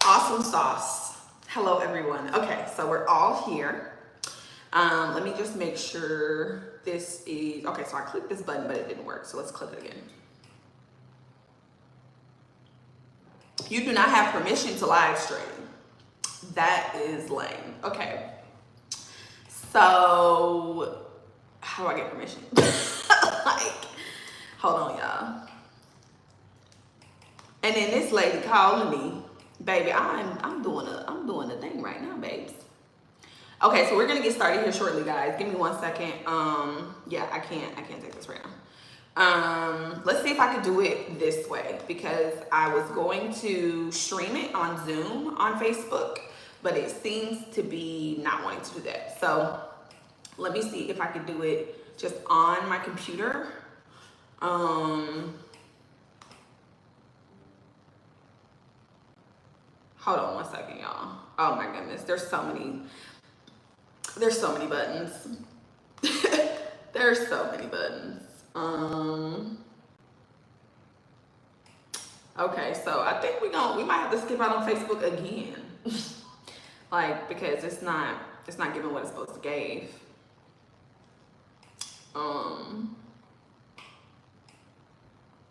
Awesome sauce. Hello, everyone. Okay, so we're all here. Let me just make sure this is, okay, so I clicked this button, but it didn't work. So let's click it again. You do not have permission to live stream. That is lame. Okay. So how do I get permission? Like, hold on, y'all. And then this lady calling me, baby, I'm doing a thing right now, babes. Okay, so we're gonna get started here shortly, guys. Give me 1 second. Yeah, I can't take this right now. Let's see if I could do it this way, because I was going to stream it on Zoom on Facebook, but it seems to be not wanting to do that. So let me see if I could do it just on my computer. Hold on 1 second, y'all. Oh my goodness, there's so many buttons. There's so many buttons. Okay, so I think we might have to skip out on Facebook again. Like, because it's not giving what it's supposed to give. Hold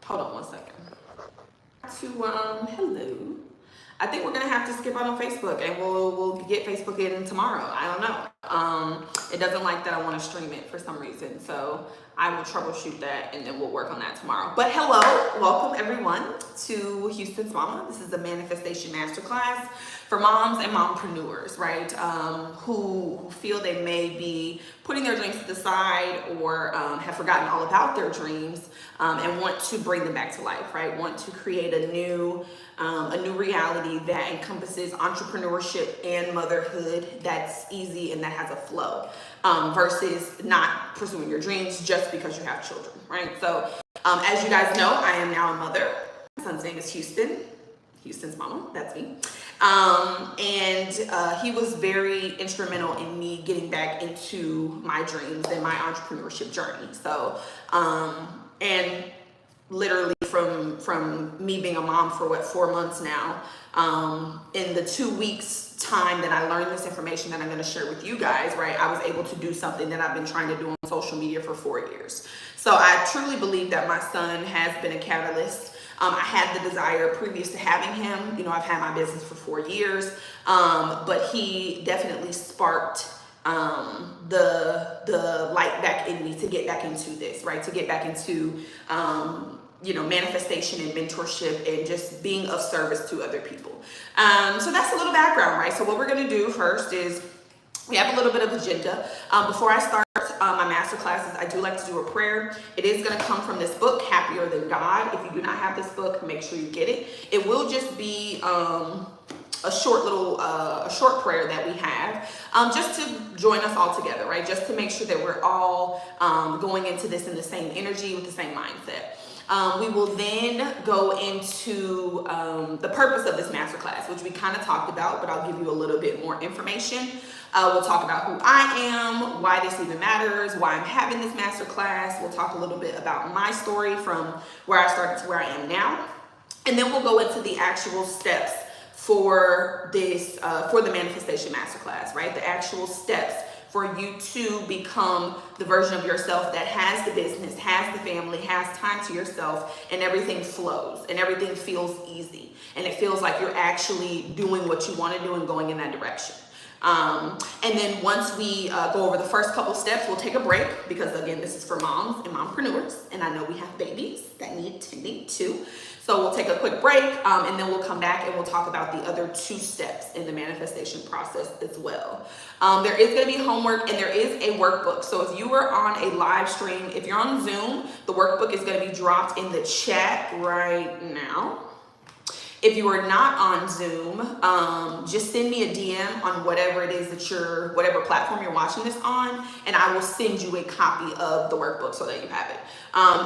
on 1 second. Hello. I think we're gonna have to skip out on Facebook, and we'll get Facebook in tomorrow. I don't know. It doesn't like that I want to stream it for some reason, so I will troubleshoot that, and then we'll work on that tomorrow. But hello, welcome everyone to Houston's Mama. This is a manifestation masterclass for moms and mompreneurs, right? Who feel they may be putting their dreams to the side, or have forgotten all about their dreams, and want to bring them back to life, right? Want to create a new reality that encompasses entrepreneurship and motherhood that's easy and that has a flow, versus not pursuing your dreams just because you have children, right? So as you guys know, I am now a mother. My son's name is Houston's Mama, that's me. And he was very instrumental in me getting back into my dreams and my entrepreneurship journey. So, and literally from me being a mom for 4 months now, in the 2 weeks time that I learned this information that I'm going to share with you guys, right, I was able to do something that I've been trying to do on social media for 4 years. So I truly believe that my son has been a catalyst. I had the desire previous to having him. You know, I've had my business for 4 years, but he definitely sparked the light back in me to get back into this, right? To get back into, you know, manifestation and mentorship and just being of service to other people. So that's a little background, right? So what we're going to do first is we have a little bit of agenda. Before I start my master classes, I do like to do a prayer. It is going to come from this book, Happier Than God. If you do not have this book, make sure you get it. It will just be a short prayer that we have, just to join us all together, right? Just to make sure that we're all going into this in the same energy with the same mindset. We will then go into the purpose of this masterclass, which we kind of talked about, but I'll give you a little bit more information. We'll talk about who I am, why this even matters, why I'm having this masterclass. We'll talk a little bit about my story from where I started to where I am now. And then we'll go into the actual steps for this, for the manifestation masterclass, right? The actual steps for you to become the version of yourself that has the business, has the family, has time to yourself, and everything flows and everything feels easy. And it feels like you're actually doing what you want to do and going in that direction. And then once we go over the first couple steps, we'll take a break, because again, this is for moms and mompreneurs, and I know we have babies that need tending too. So we'll take a quick break, and then we'll come back and we'll talk about the other 2 steps in the manifestation process as well. There is going to be homework, and there is a workbook. So if you are on a live stream, if you're on Zoom, the workbook is going to be dropped in the chat right now. If you are not on Zoom, just send me a DM on whatever it is that whatever platform you're watching this on, and I will send you a copy of the workbook so that you have it.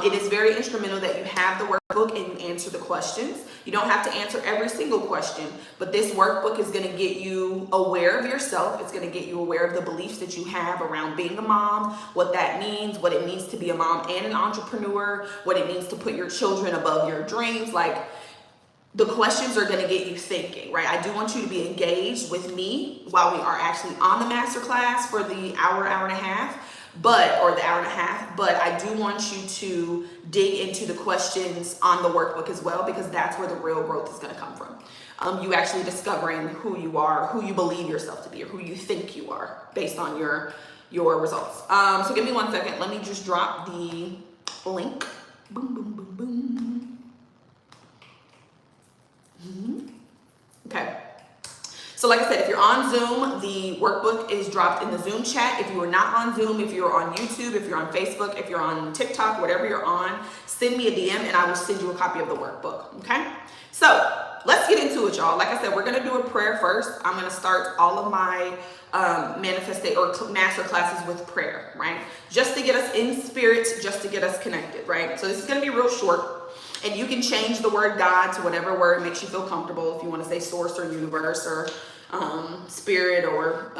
It is very instrumental that you have the workbook and you answer the questions. You don't have to answer every single question, but this workbook is going to get you aware of yourself. It's going to get you aware of the beliefs that you have around being a mom, what that means, what it means to be a mom and an entrepreneur, what it means to put your children above your dreams. Like, the questions are going to get you thinking, right? I do want you to be engaged with me while we are actually on the masterclass for the hour and a half, but I do want you to dig into the questions on the workbook as well, because that's where the real growth is going to come from. You actually discovering who you are, who you believe yourself to be, or who you think you are based on your results. So give me 1 second. Let me just drop the link. Boom, boom, boom, boom. Okay. So like I said, if you're on Zoom, the workbook is dropped in the Zoom chat. If you are not on Zoom, if you're on YouTube, if you're on Facebook, if you're on TikTok, whatever you're on, send me a DM and I will send you a copy of the workbook. Okay. So let's get into it, y'all. Like I said, we're going to do a prayer first. I'm going to start all of my manifestation or master classes with prayer, right? Just to get us in spirit, just to get us connected, right? So this is going to be real short. And you can change the word God to whatever word makes you feel comfortable. If you want to say source or universe or spirit or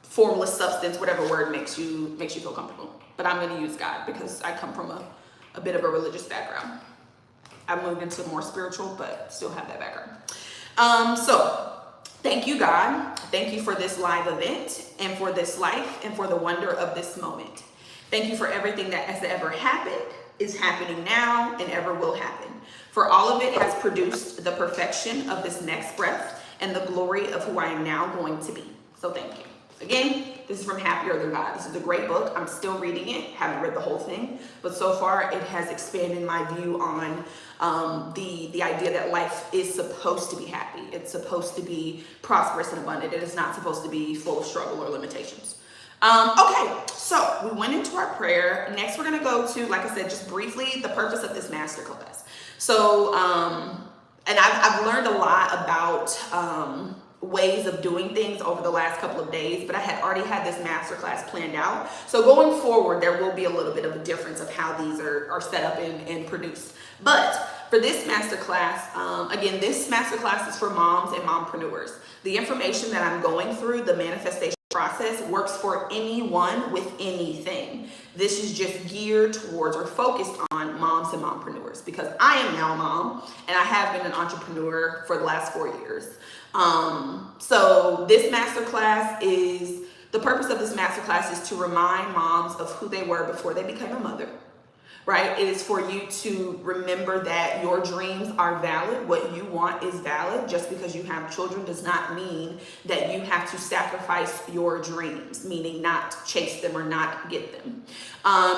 formless substance, whatever word makes you feel comfortable. But I'm going to use God because I come from a bit of a religious background. I moved into more spiritual, but still have that background. So thank you, God. Thank you for this live event and for this life and for the wonder of this moment. Thank you for everything that has ever happened, is happening now, and ever will happen. For all of it has produced the perfection of this next breath and the glory of who I am now going to be. So thank you. Again, this is from Happier Than God. This is a great book. I'm still reading it. Haven't read the whole thing, but so far it has expanded my view on the idea that life is supposed to be happy. It's supposed to be prosperous and abundant. It is not supposed to be full of struggle or limitations. Okay, so we went into our prayer. Next, we're going to go to, like I said, just briefly, the purpose of this masterclass. So, and I've learned a lot about ways of doing things over the last couple of days, but I had already had this masterclass planned out. So going forward, there will be a little bit of a difference of how these are set up and produced. But for this masterclass, again, this masterclass is for moms and mompreneurs. The information that I'm going through, the manifestation process, works for anyone with anything. This is just geared towards or focused on moms and mompreneurs, because I am now a mom and I have been an entrepreneur for the last 4 years. So this masterclass is, the purpose of this masterclass is to remind moms of who they were before they became a mother. Right? It is for you to remember that your dreams are valid. What you want is valid. Just because you have children does not mean that you have to sacrifice your dreams, meaning not chase them or not get them.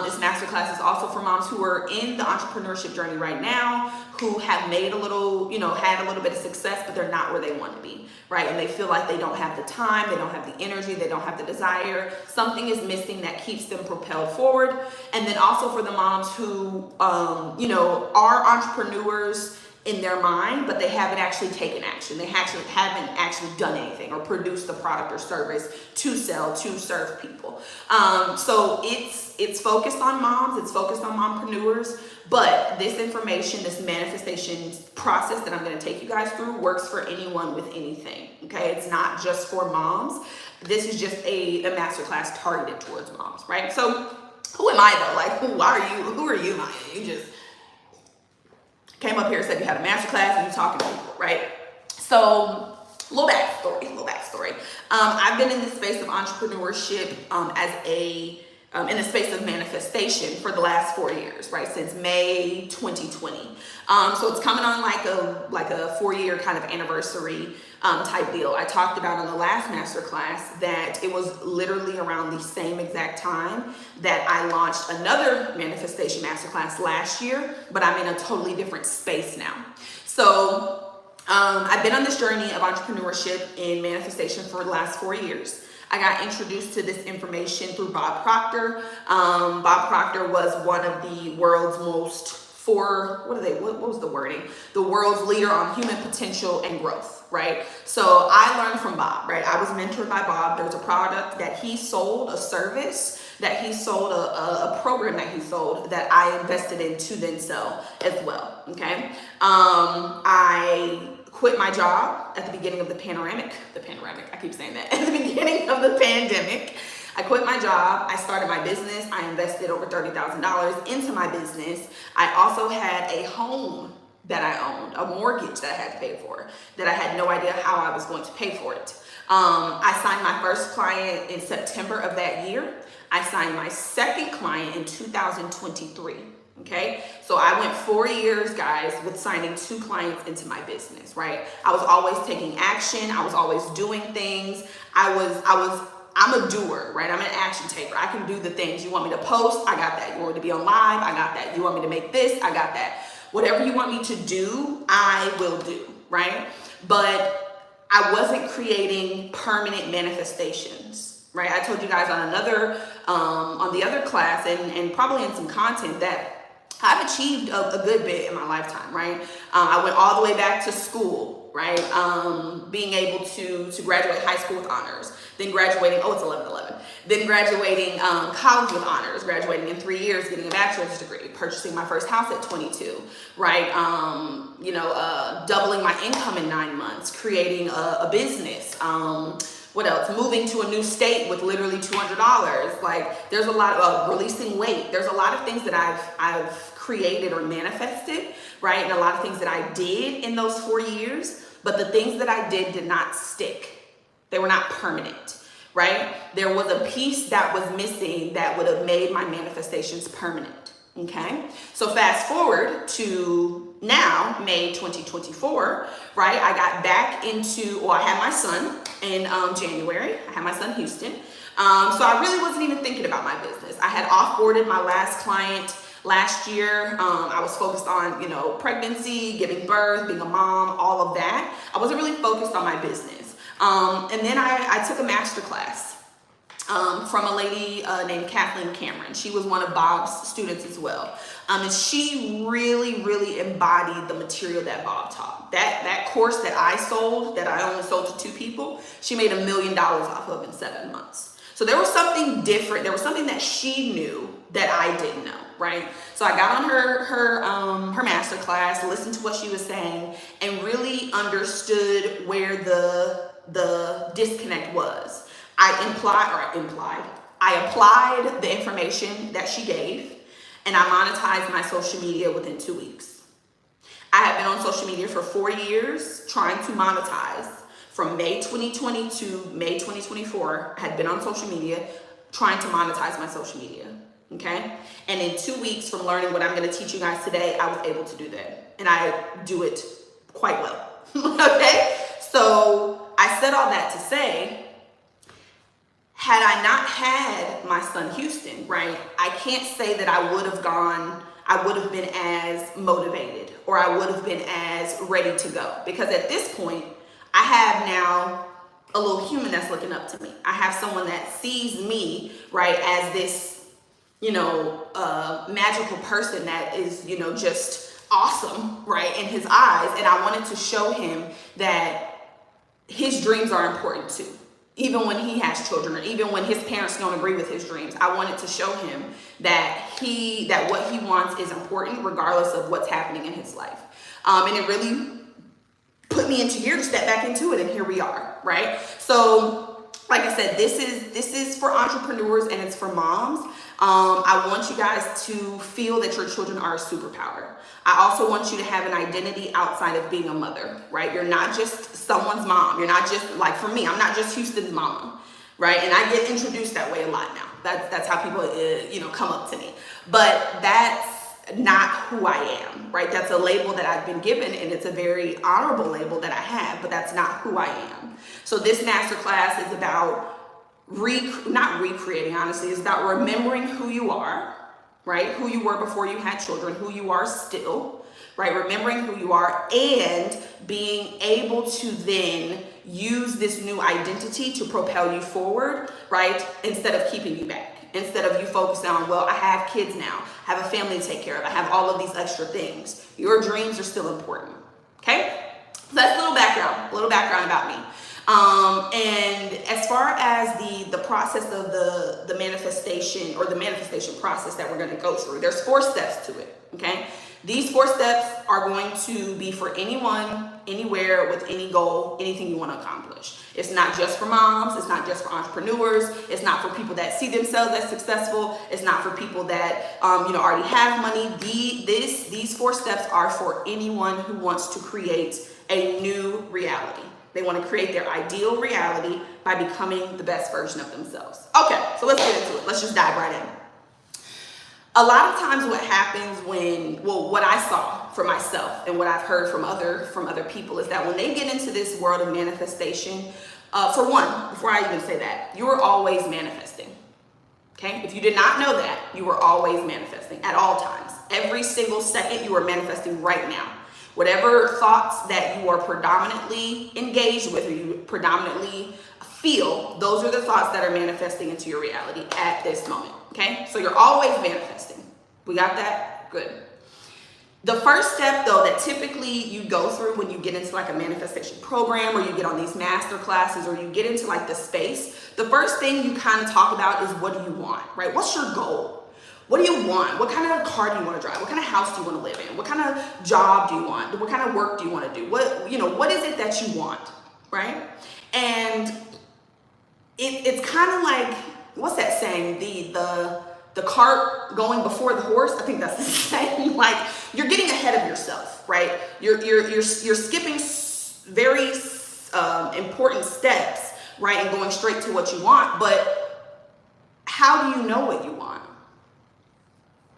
This masterclass is also for moms who are in the entrepreneurship journey right now, who have made a little, had a little bit of success, but they're not where they want to be, right? And they feel like they don't have the time, they don't have the energy, they don't have the desire. Something is missing that keeps them propelled forward. And then also for the moms who, are entrepreneurs in their mind, but they haven't actually taken action. They haven't actually done anything or produced the product or service to sell, to serve people. So it's focused on moms, it's focused on mompreneurs, but this information, this manifestation process that I'm going to take you guys through works for anyone with anything. Okay, it's not just for moms. This is just a masterclass targeted towards moms, right? So who am I though? Like, who are you? Who are you, Maya? You just came up here and said you had a masterclass and you're talking to people, right? So, little backstory. I've been in the space of entrepreneurship in the space of manifestation for the last 4 years, right? Since May 2020. So it's coming on like a 4-year kind of anniversary type deal. I talked about on the last masterclass that it was literally around the same exact time that I launched another manifestation masterclass last year, but I'm in a totally different space now. So I've been on this journey of entrepreneurship and manifestation for the last 4 years. I got introduced to this information through Bob Proctor. Bob Proctor was one of the world's most what was the wording? The world's leader on human potential and growth, right? So I learned from Bob, right? I was mentored by Bob. There was a product that he sold, a service that he sold, a program that he sold that I invested in to then sell as well, okay? I quit my job at the beginning of the panoramic, I keep saying that, at the beginning of the pandemic. I quit my job, I started my business, I invested over $30,000 into my business. I also had a home that I owned, a mortgage that I had to pay for, that I had no idea how I was going to pay for it. I signed my first client in September of that year. I signed my second client in 2023. Okay, so I went 4 years, guys, with signing 2 clients into my business, right? I was always taking action. I was always doing things. I'm a doer, right? I'm an action taker. I can do the things. You want me to post? I got that. You want me to be on live? I got that. You want me to make this? I got that. Whatever you want me to do, I will do, right? But I wasn't creating permanent manifestations, right? I told you guys on the other class and probably in some content that I've achieved a good bit in my lifetime, right? I went all the way back to school, right? Being able to graduate high school with honors, then graduating, it's 11-11, then graduating college with honors, graduating in 3 years, getting a bachelor's degree, purchasing my first house at 22, right? Doubling my income in 9 months, creating a business, what else? Moving to a new state with literally $200. Like, there's a lot of releasing weight. There's a lot of things that I've created or manifested, right? And a lot of things that I did in those 4 years, but the things that I did not stick. They were not permanent, right? There was a piece that was missing that would have made my manifestations permanent. Okay, so fast forward to now, May 2024, right? I got back into, I had my son in January. I had my son Houston. So I really wasn't even thinking about my business. I had offboarded my last client last year. I was focused on, pregnancy, giving birth, being a mom, all of that. I wasn't really focused on my business. And then I took a masterclass from a lady named Kathleen Cameron. She was one of Bob's students as well. And she really, really embodied the material that Bob taught. That course that I sold, that I only sold to 2 people, she made $1 million off of in 7 months. So there was something different. There was something that she knew that I didn't know, right? So I got on her masterclass, listened to what she was saying, and really understood where the disconnect was. I applied the information that she gave, and I monetized my social media within 2 weeks. I have been on social media for 4 years trying to monetize. From May 2020 to May 2024, I had been on social media trying to monetize my social media, okay? And in 2 weeks from learning what I'm gonna teach you guys today, I was able to do that. And I do it quite well, okay? So I said all that to say, had I not had my son Houston, right, I can't say that I would have been as motivated or I would have been as ready to go. Because at this point, I have now a little human that's looking up to me. I have someone that sees me, right, as this, magical person that is, just awesome, right, in his eyes. And I wanted to show him that his dreams are important too. Even when he has children or even when his parents don't agree with his dreams, I wanted to show him that what he wants is important regardless of what's happening in his life. And it really put me into gear to step back into it, and here we are, right? So like I said, this is for entrepreneurs and it's for moms. I want you guys to feel that your children are a superpower. I also want you to have an identity outside of being a mother, right? You're not just someone's mom. You're not just, like for me, I'm not just Houston's mama, right? And I get introduced that way a lot now. That's how people, come up to me. But that's not who I am, right? That's a label that I've been given, and it's a very honorable label that I have, but that's not who I am. So this masterclass is about not recreating, honestly, it's about remembering who you are, right? Who you were before you had children, who you are still, right? Remembering who you are and being able to then use this new identity to propel you forward, right? Instead of keeping you back. Instead of you focusing on, well, I have kids now, I have a family to take care of, I have all of these extra things. Your dreams are still important, okay? So that's a little background about me. And as far as the process of the manifestation, or the manifestation process that we're going to go through, there's 4 steps to it, okay? These 4 steps are going to be for anyone, anywhere, with any goal, anything you want to accomplish. It's not just for moms. It's not just for entrepreneurs. It's not for people that see themselves as successful. It's not for people that already have money. These 4 steps are for anyone who wants to create a new reality. They want to create their ideal reality by becoming the best version of themselves. Okay, so let's get into it. Let's just dive right in. A lot of times what happens what I saw for myself and what I've heard from other people is that when they get into this world of manifestation, for one, before I even say that, you are always manifesting. Okay? If you did not know that, you are always manifesting at all times. Every single second you are manifesting right now. Whatever thoughts that you are predominantly engaged with, or you predominantly feel, those are the thoughts that are manifesting into your reality at this moment. Okay, so you're always manifesting. We got that? Good. The first step, though, that typically you go through when you get into like a manifestation program, or you get on these master classes, or you get into like the space, the first thing you kind of talk about is, what do you want, right? What's your goal? What do you want? What kind of car do you want to drive? What kind of house do you want to live in? What kind of job do you want? What kind of work do you want to do? What is it that you want, right? And it's kind of like, what's that saying? The cart going before the horse. I think that's the saying. Like, you're getting ahead of yourself, right? You're skipping very important steps, right, and going straight to what you want. But how do you know what you want?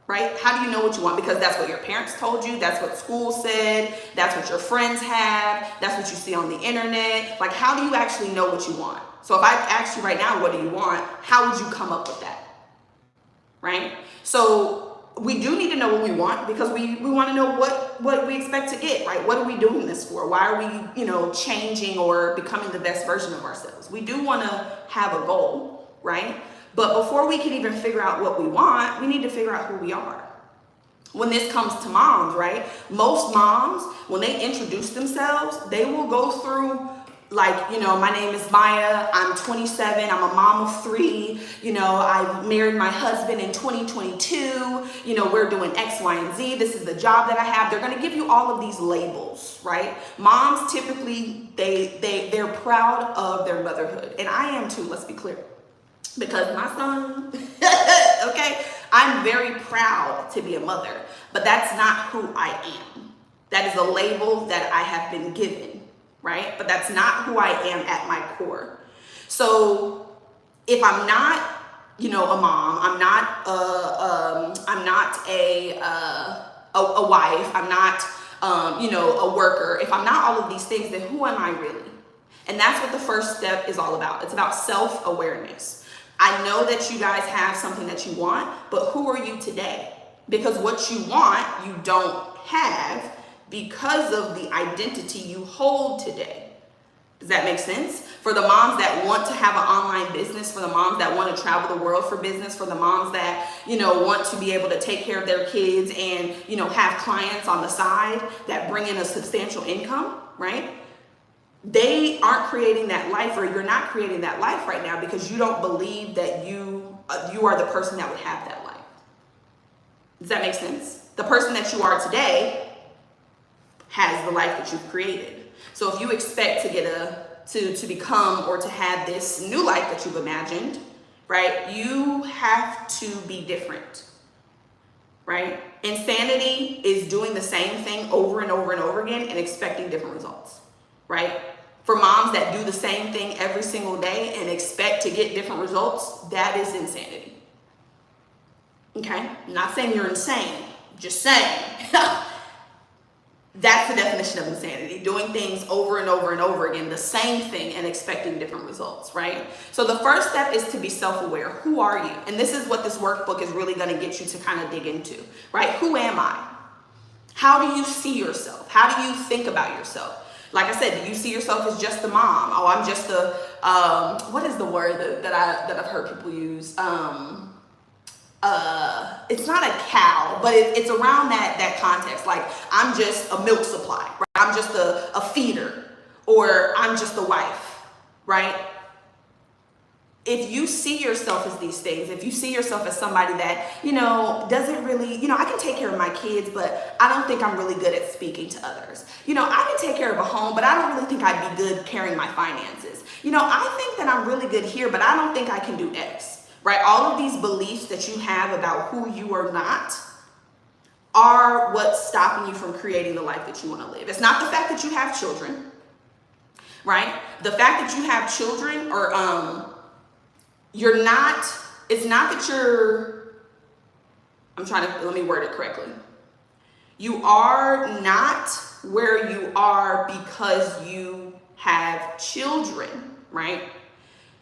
Right? How do you know what you want? Because that's what your parents told you. That's what school said. That's what your friends have. That's what you see on the internet. Like, how do you actually know what you want? So if I ask you right now, what do you want? How would you come up with that? Right? So we do need to know what we want, because we want to know what we expect to get, right? What are we doing this for? Why are we, changing or becoming the best version of ourselves? We do want to have a goal, right? But before we can even figure out what we want, we need to figure out who we are. When this comes to moms, right? Most moms, when they introduce themselves, they will go through like, my name is Maya, I'm 27, I'm a mom of 3, I married my husband in 2022, we're doing X, Y, and Z, this is the job that I have. They're going to give you all of these labels, right? Moms typically, they're proud of their motherhood, and I am too, let's be clear. Because my son, okay, I'm very proud to be a mother, but that's not who I am. That is a label that I have been given, right? But that's not who I am at my core. So if I'm not, a mom, I'm not a wife, I'm not, a worker. If I'm not all of these things, then who am I really? And that's what the first step is all about. It's about self-awareness. I know that you guys have something that you want, but who are you today? Because what you want, you don't have because of the identity you hold today. Does that make sense? For the moms that want to have an online business, for the moms that want to travel the world for business, for the moms that, want to be able to take care of their kids and, have clients on the side that bring in a substantial income, right? They aren't creating that life, or you're not creating that life right now because you don't believe that you are the person that would have that life. Does that make sense? The person that you are today has the life that you've created. So if you expect to get to become or to have this new life that you've imagined, right, you have to be different, right? Insanity is doing the same thing over and over and over again and expecting different results, right? For moms that do the same thing every single day and expect to get different results, that is insanity. Okay? I'm not saying you're insane, just saying. That's the definition of insanity, doing things over and over and over again, the same thing, and expecting different results, right? So the first step is to be self-aware. Who are you? And this is what this workbook is really going to get you to kind of dig into, right? Who am I? How do you see yourself? How do you think about yourself? Like I said, do you see yourself as just the mom? Oh, I'm just the, what is the word that I've heard people use? It's not a cow, but it's around that context. Like, I'm just a milk supply, right? I'm just a feeder, or I'm just a wife. right? If you see yourself as these things, if you see yourself as somebody that, doesn't really, I can take care of my kids, but I don't think I'm really good at speaking to others. I can take care of a home, but I don't really think I'd be good carrying my finances. I think that I'm really good here, but I don't think I can do X, right? All of these beliefs that you have about who you are not are what's stopping you from creating the life that you want to live. It's not the fact that you have children, right? The fact that you have children or, it's not that let me word it correctly. You are not where you are because you have children, right?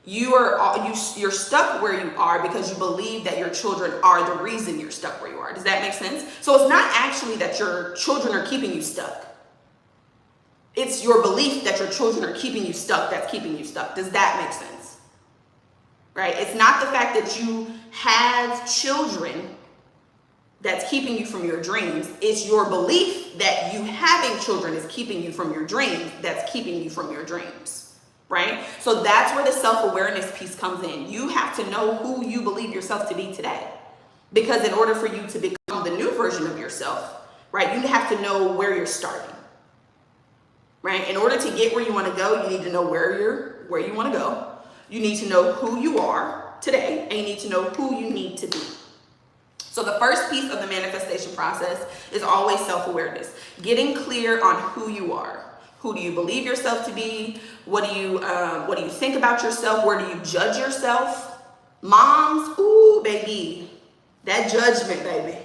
You're stuck where you are because you believe that your children are the reason you're stuck where you are. Does that make sense? So it's not actually that your children are keeping you stuck. It's your belief that your children are keeping you stuck that's keeping you stuck. Does that make sense? Right? It's not the fact that you have children that's keeping you from your dreams. It's your belief that you having children is keeping you from your dreams that's keeping you from your dreams, right? So that's where the self-awareness piece comes in. You have to know who you believe yourself to be today. Because in order for you to become the new version of yourself, right, you have to know where you're starting, right? In order to get where you want to go, you need to know where you want to go. You need to know who you are today, and you need to know who you need to be. So the first piece of the manifestation process is always self-awareness. Getting clear on who you are. Who do you believe yourself to be? What do you think about yourself? Where do you judge yourself? Moms, ooh, baby. That judgment, baby.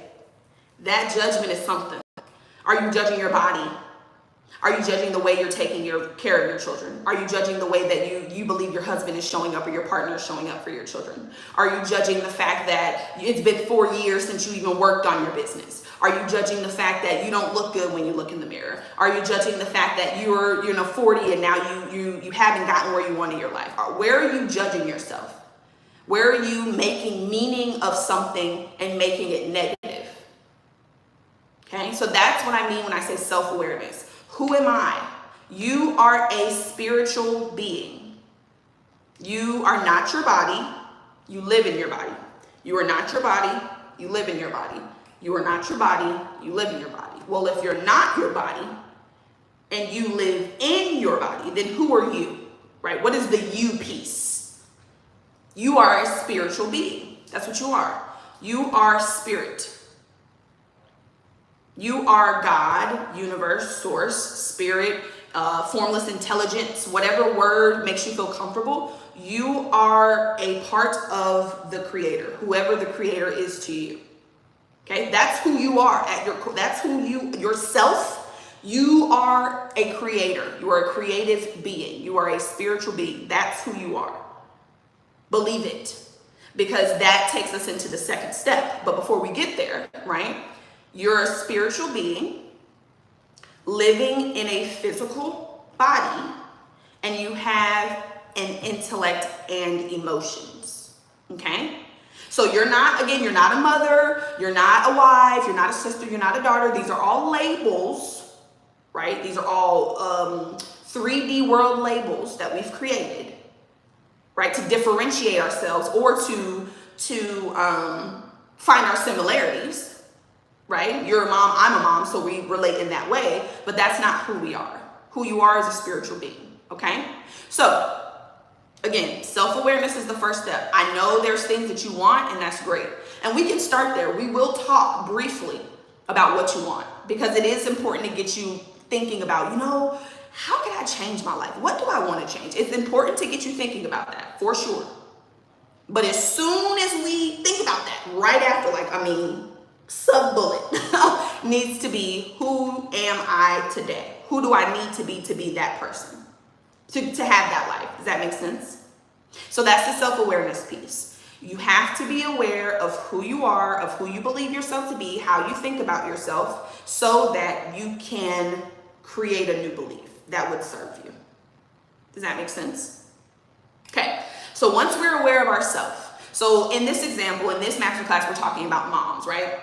That judgment is something. Are you judging your body? Are you judging the way you're taking care of your children? Are you judging the way that you believe your husband is showing up or your partner is showing up for your children? Are you judging the fact that it's been 4 years since you even worked on your business? Are you judging the fact that you don't look good when you look in the mirror? Are you judging the fact that you're 40 and now you haven't gotten where you want in your life? Where are you judging yourself? Where are you making meaning of something and making it negative? Okay, so that's what I mean when I say self-awareness. Who am I? You are a spiritual being. You are not your body. You live in your body. You are not your body. You live in your body. You are not your body. You live in your body. Well, if you're not your body and you live in your body, then who are you? Right? What is the you piece? You are a spiritual being. That's what you are. You are spirit. You are God, universe, source, spirit, formless intelligence, whatever word makes you feel comfortable. You are a part of the creator, whoever the creator is to you. Okay, that's who you are that's who yourself. You are a creator. You are a creative being. You are a spiritual being. That's who you are. Believe it, because that takes us into the second step. But before we get there, right? You're a spiritual being living in a physical body, and you have an intellect and emotions, okay? So you're not a mother, you're not a wife, you're not a sister, you're not a daughter. These are all labels, right? These are all 3D world labels that we've created, right? To differentiate ourselves or to find our similarities. Right? You're a mom, I'm a mom, so we relate in that way, but that's not who we are. Who you are is a spiritual being, okay? So, again, self-awareness is the first step. I know there's things that you want, and that's great. And we can start there. We will talk briefly about what you want, because it is important to get you thinking about, how can I change my life? What do I want to change? It's important to get you thinking about that, for sure. But as soon as we think about that, right after, sub-bullet needs to be, who am I today? Who do I need to be that person to have that life? Does that make sense? So that's the self-awareness piece. You have to be aware of who you are, of who you believe yourself to be, how you think about yourself, so that you can create a new belief that would serve you. Does that make sense? Okay, so once we're aware of ourselves, so in this example, in this masterclass, we're talking about moms, right?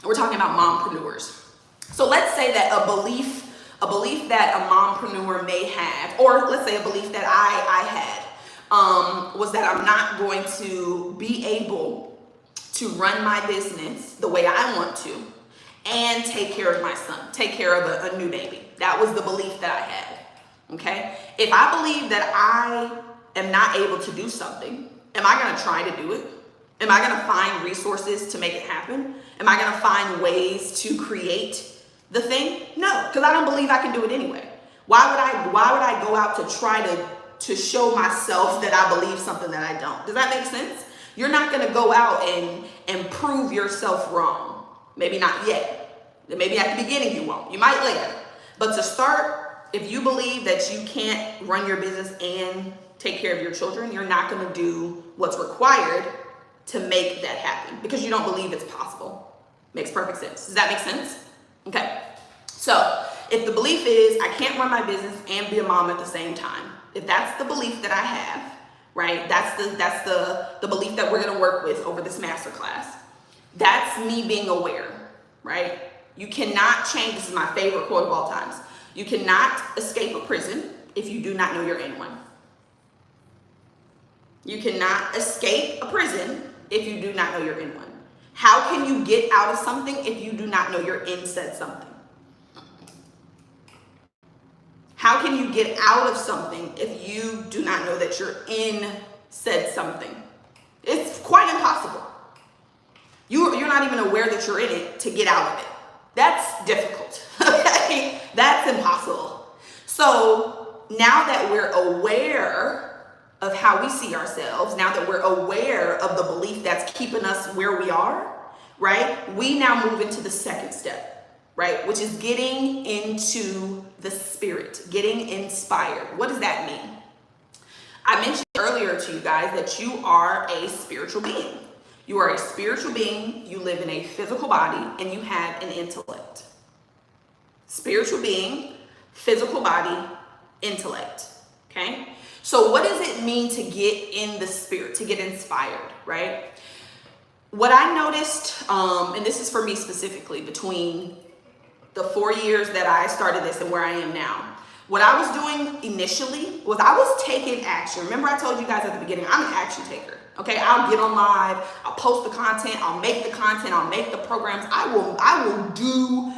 We're talking about mompreneurs. So let's say that a belief A belief that a mompreneur may have, or let's say a belief that I had, was that I'm not going to be able to run my business the way I want to and take care of my son, take care of a new baby. That was the belief that I had, okay? If I believe that I am not able to do something, am I gonna try to do it? Am I gonna find resources to make it happen? Am I gonna find ways to create the thing? No, because I don't believe I can do it anyway. Why would I go out to try to show myself that I believe something that I don't? Does that make sense? You're not gonna go out and prove yourself wrong. Maybe not yet. Maybe at the beginning you won't. You might later. But to start, if you believe that you can't run your business and take care of your children, you're not gonna do what's required to make that happen because you don't believe it's possible. Makes perfect sense. Does that make sense? Okay. So if the belief is I can't run my business and be a mom at the same time, if that's the belief that I have, right? That's the belief that we're gonna work with over this masterclass. That's me being aware, right? You cannot change, this is my favorite quote of all times. You cannot escape a prison if you do not know you're in one. You cannot escape a prison if you do not know you're in one. How can you get out of something if you do not know you're in said something? How can you get out of something if you do not know that you're in said something? It's quite impossible. You're not even aware that you're in it to get out of it. That's difficult, okay? That's impossible. So now that we're aware of how we see ourselves, now that we're aware of the belief that's keeping us where we are, right? We now move into the second step, right? Which is getting into the spirit, getting inspired. What does that mean? I mentioned earlier to you guys that you are a spiritual being. You are a spiritual being, you live in a physical body, and you have an intellect. Spiritual being, physical body, intellect, okay? So what does it mean to get in the spirit, to get inspired, right? What I noticed, and this is for me specifically, between the 4 years that I started this and where I am now, what I was doing initially was I was taking action. Remember I told you guys at the beginning, I'm an action taker. Okay, I'll get on live, I'll post the content, I'll make the content, I'll make the programs. I will do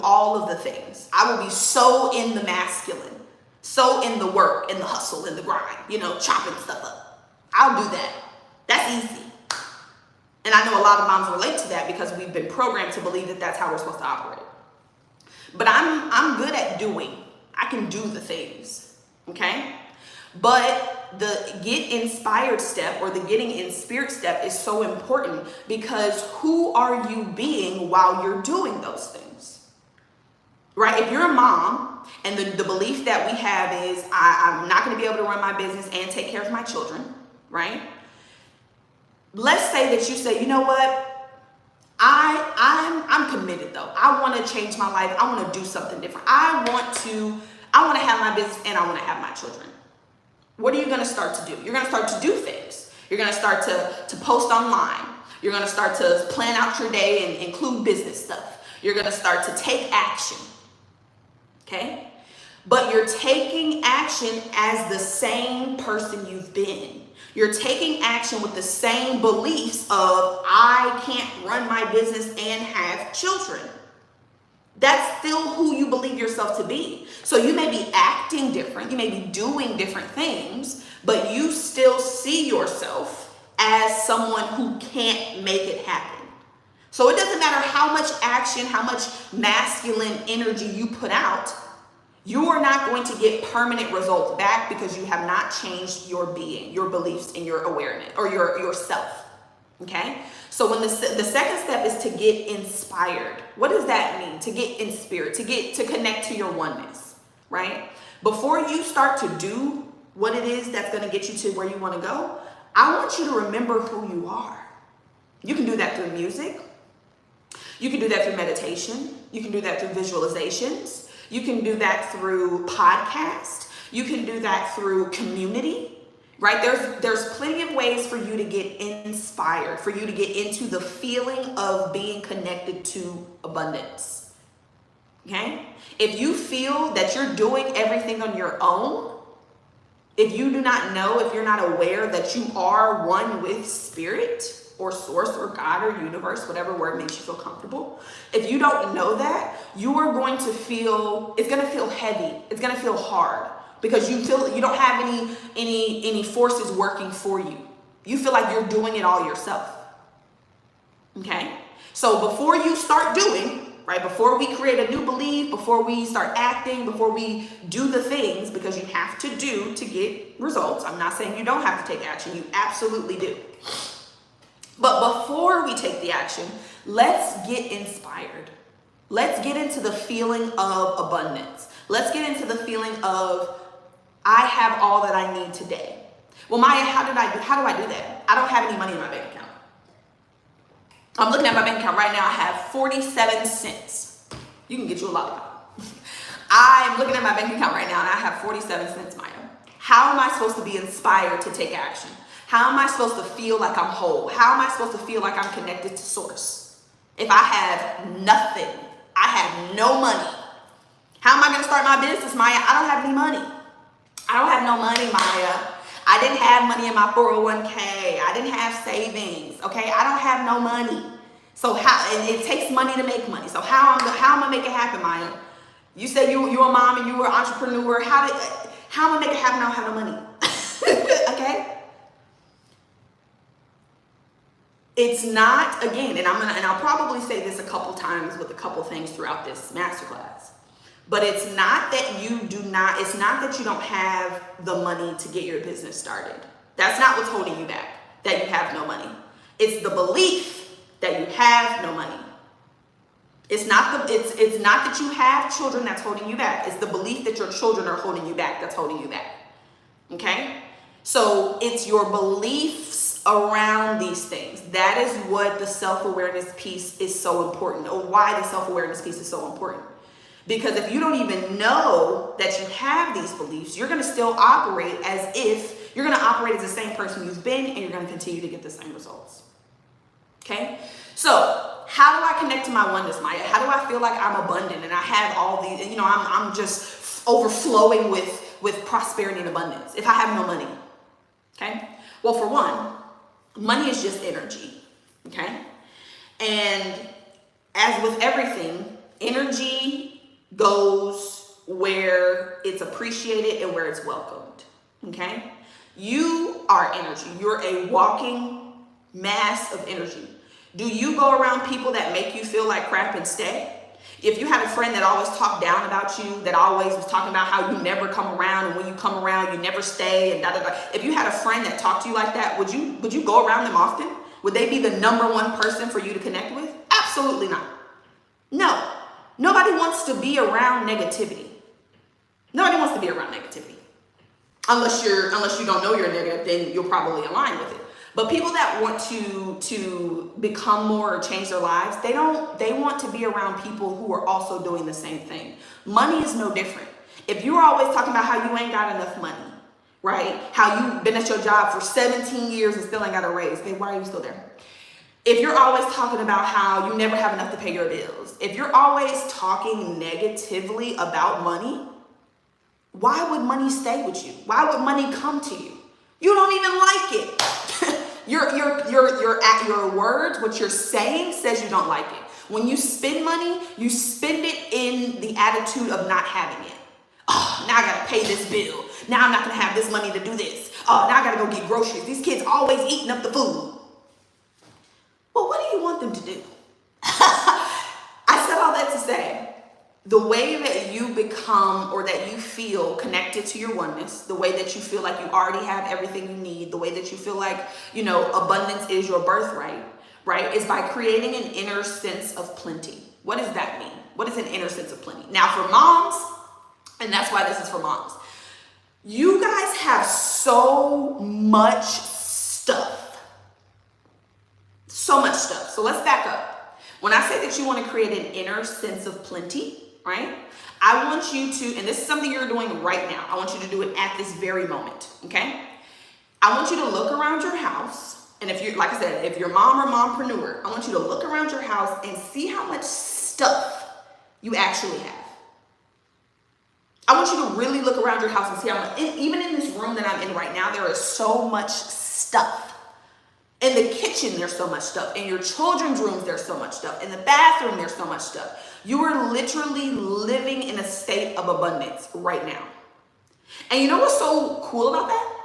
all of the things. I will be so in the masculine, so in the work, in the hustle, in the grind, chopping stuff up. I'll do that. That's easy. And I know a lot of moms relate to that because we've been programmed to believe that that's how we're supposed to operate. But I'm good at doing. I can do the things, okay? But the get inspired step or the getting in spirit step is so important because who are you being while you're doing those things, right? If you're a mom and the belief that we have is I'm not going to be able to run my business and take care of my children, right? Let's say that you say, you know what? I'm committed though. I want to change my life. I want to do something different. I want to have my business and I want to have my children. What are you going to start to do? You're going to start to do things. You're going to start to post online. You're going to start to plan out your day and include business stuff. You're going to start to take action. Okay? But you're taking action as the same person you've been. You're taking action with the same beliefs of I can't run my business and have children. That's still who you believe yourself to be. So you may be acting different, you may be doing different things, but you still see yourself as someone who can't make it happen. So it doesn't matter how much action, how much masculine energy you put out, you are not going to get permanent results back because you have not changed your being, your beliefs, and your awareness, or yourself. Okay? So when the second step is to get inspired. What does that mean? To get in spirit, to connect to your oneness, right? Before you start to do what it is that's going to get you to where you want to go, I want you to remember who you are. You can do that through music. You can do that through meditation. You can do that through visualizations. You can do that through podcast. You can do that through community, right? There's plenty of ways for you to get inspired, for you to get into the feeling of being connected to abundance. okay? If you feel that you're doing everything on your own, if you do not know, if you're not aware that you are one with spirit or source or God or universe, whatever word makes you feel comfortable, if you don't know that, you are going to feel, it's going to feel heavy. It's going to feel hard because you feel you don't have any forces working for you. You feel like you're doing it all yourself. Okay? So before you start doing, right, before we create a new belief, before we start acting, before we do the things, because you have to do to get results. I'm not saying you don't have to take action. You absolutely do. But before we take the action, let's get inspired. Let's get into the feeling of abundance. Let's get into the feeling of, I have all that I need today. Well, Maya, how do I do that? I don't have any money in my bank account. I'm looking at my bank account right now. I have 47 cents. You can get you a lollipop. I'm looking at my bank account right now and I have 47 cents, Maya. How am I supposed to be inspired to take action? How am I supposed to feel like I'm whole? How am I supposed to feel like I'm connected to source? If I have nothing, I have no money. How am I going to start my business, Maya? I don't have any money. I don't have no money, Maya. I didn't have money in my 401k. I didn't have savings. Okay, I don't have no money. So and it takes money to make money. So how am I make it happen, Maya? You say you're a mom and you were an entrepreneur. How am I make it happen? I don't have no money. Okay. It's not, again, and I'll probably say this a couple times with a couple things throughout this masterclass. But it's not that it's not that you don't have the money to get your business started. That's not what's holding you back, that you have no money. It's the belief that you have no money. It's not that you have children that's holding you back. It's the belief that your children are holding you back that's holding you back. Okay? So it's your beliefs around these things. That is what the self-awareness piece is so important, or why the self-awareness piece is so important. Because if you don't even know that you have these beliefs, you're going to still operate as if you're going to operate as the same person you've been, and you're going to continue to get the same results. Okay? So how do I connect to my oneness, Maya? How do I feel like I'm abundant and I have all these, I'm just overflowing with prosperity and abundance if I have no money? Okay? Well, for one, money is just energy. Okay? And as with everything, energy goes where it's appreciated and where it's welcomed. Okay? You are energy. You're a walking mass of energy. Do you go around people that make you feel like crap and stay? If you had a friend that always talked down about you, that always was talking about how you never come around, and when you come around, you never stay, and da da da. If you had a friend that talked to you like that, would you go around them often? Would they be the number one person for you to connect with? Absolutely not. No. Nobody wants to be around negativity. Nobody wants to be around negativity. Unless you don't know you're negative, then you'll probably align with it. But people that want to become more or change their lives, they want to be around people who are also doing the same thing. Money is no different. If you're always talking about how you ain't got enough money, right? How you've been at your job for 17 years and still ain't got a raise, then why are you still there? If you're always talking about how you never have enough to pay your bills, if you're always talking negatively about money, why would money stay with you? Why would money come to you? You don't even like it. Your words, what you're saying says you don't like it. When you spend money, you spend it in the attitude of not having it. Oh, now I gotta pay this bill. Now I'm not gonna have this money to do this. Oh, now I gotta go get groceries. These kids always eating up the food. Well, what do you want them to do? I said all that to say, the way that you become or that you feel connected to your oneness, the way that you feel like you already have everything you need, the way that you feel like, abundance is your birthright, right, is by creating an inner sense of plenty. What does that mean? What is an inner sense of plenty? Now, for moms, and that's why this is for moms, you guys have so much stuff. So much stuff. So let's back up. When I say that you want to create an inner sense of plenty, right? I want you to, and this is something you're doing right now. I want you to do it at this very moment, okay? I want you to look around your house. And if you're, like I said, if you're mom or mompreneur, I want you to look around your house and see how much stuff you actually have. I want you to really look around your house and see how much, even in this room that I'm in right now, there is so much stuff. In the kitchen, there's so much stuff. In your children's rooms, there's so much stuff. In the bathroom, there's so much stuff. You are literally living in a state of abundance right now. And you know what's so cool about that?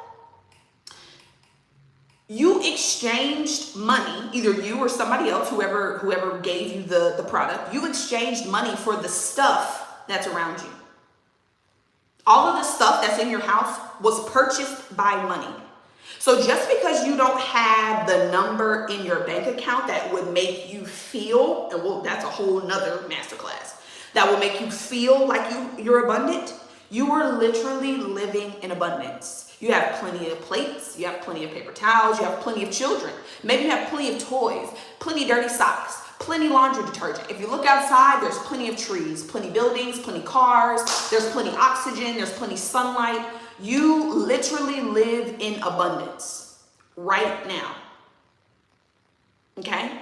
You exchanged money, either you or somebody else, whoever gave you the product, you exchanged money for the stuff that's around you. All of the stuff that's in your house was purchased by money. So just because you don't have the number in your bank account that would make you feel, and well, that's a whole nother masterclass, that will make you feel like you're abundant, you are literally living in abundance. You have plenty of plates, you have plenty of paper towels, you have plenty of children. Maybe you have plenty of toys, plenty of dirty socks, plenty laundry detergent. If you look outside, there's plenty of trees, plenty buildings, plenty cars, there's plenty oxygen, there's plenty sunlight. You literally live in abundance right now. Okay?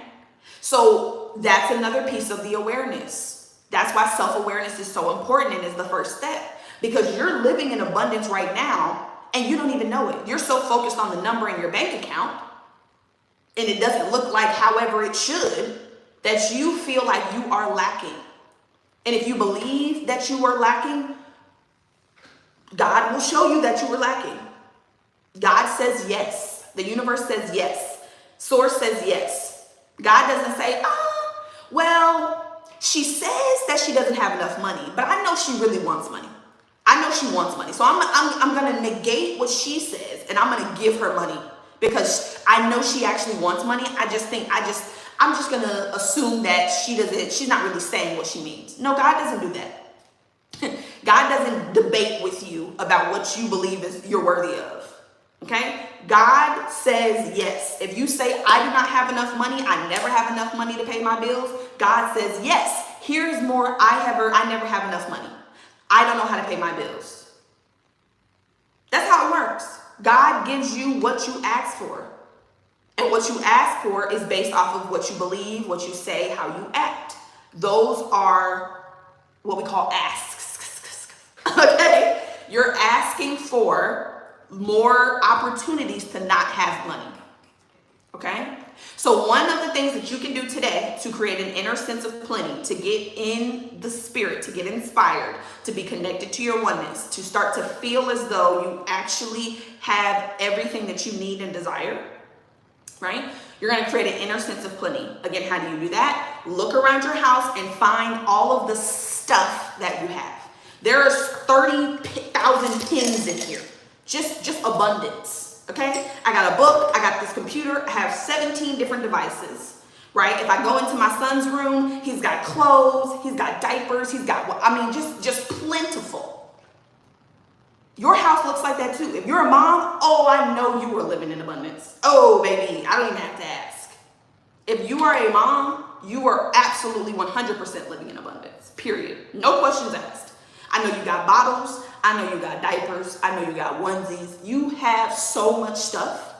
So that's another piece of the awareness. That's why self-awareness is so important and is the first step. Because you're living in abundance right now and you don't even know it. You're so focused on the number in your bank account and it doesn't look like however it should that you feel like you are lacking. And if you believe that you are lacking, God will show you that you were lacking. God says yes. The universe says yes. Source says yes. God doesn't say, well, she says that she doesn't have enough money, but I know she really wants money. I know she wants money. So I'm going to negate what she says and I'm going to give her money because I know she actually wants money. I'm just going to assume that she's not really saying what she means. No, God doesn't do that. God doesn't debate with you about what you believe you're worthy of. Okay? God says yes. If you say, I do not have enough money, I never have enough money to pay my bills, God says yes. Here's more, I never have enough money. I don't know how to pay my bills. That's how it works. God gives you what you ask for. And what you ask for is based off of what you believe, what you say, how you act. Those are what we call asks. Okay? You're asking for more opportunities to not have money. Okay? So one of the things that you can do today to create an inner sense of plenty, to get in the spirit, to get inspired, to be connected to your oneness, to start to feel as though you actually have everything that you need and desire, right? You're going to create an inner sense of plenty. Again, how do you do that? Look around your house and find all of the stuff that you have. There's 30,000 pins in here. Just abundance, okay? I got a book, I got this computer, I have 17 different devices, right? If I go into my son's room, he's got clothes, he's got diapers, he's got, just plentiful. Your house looks like that too. If you're a mom, I know you are living in abundance. Oh, baby, I don't even have to ask. If you are a mom, you are absolutely 100% living in abundance, period. No questions asked. I know you got bottles. I know you got diapers. I know you got onesies. You have so much stuff.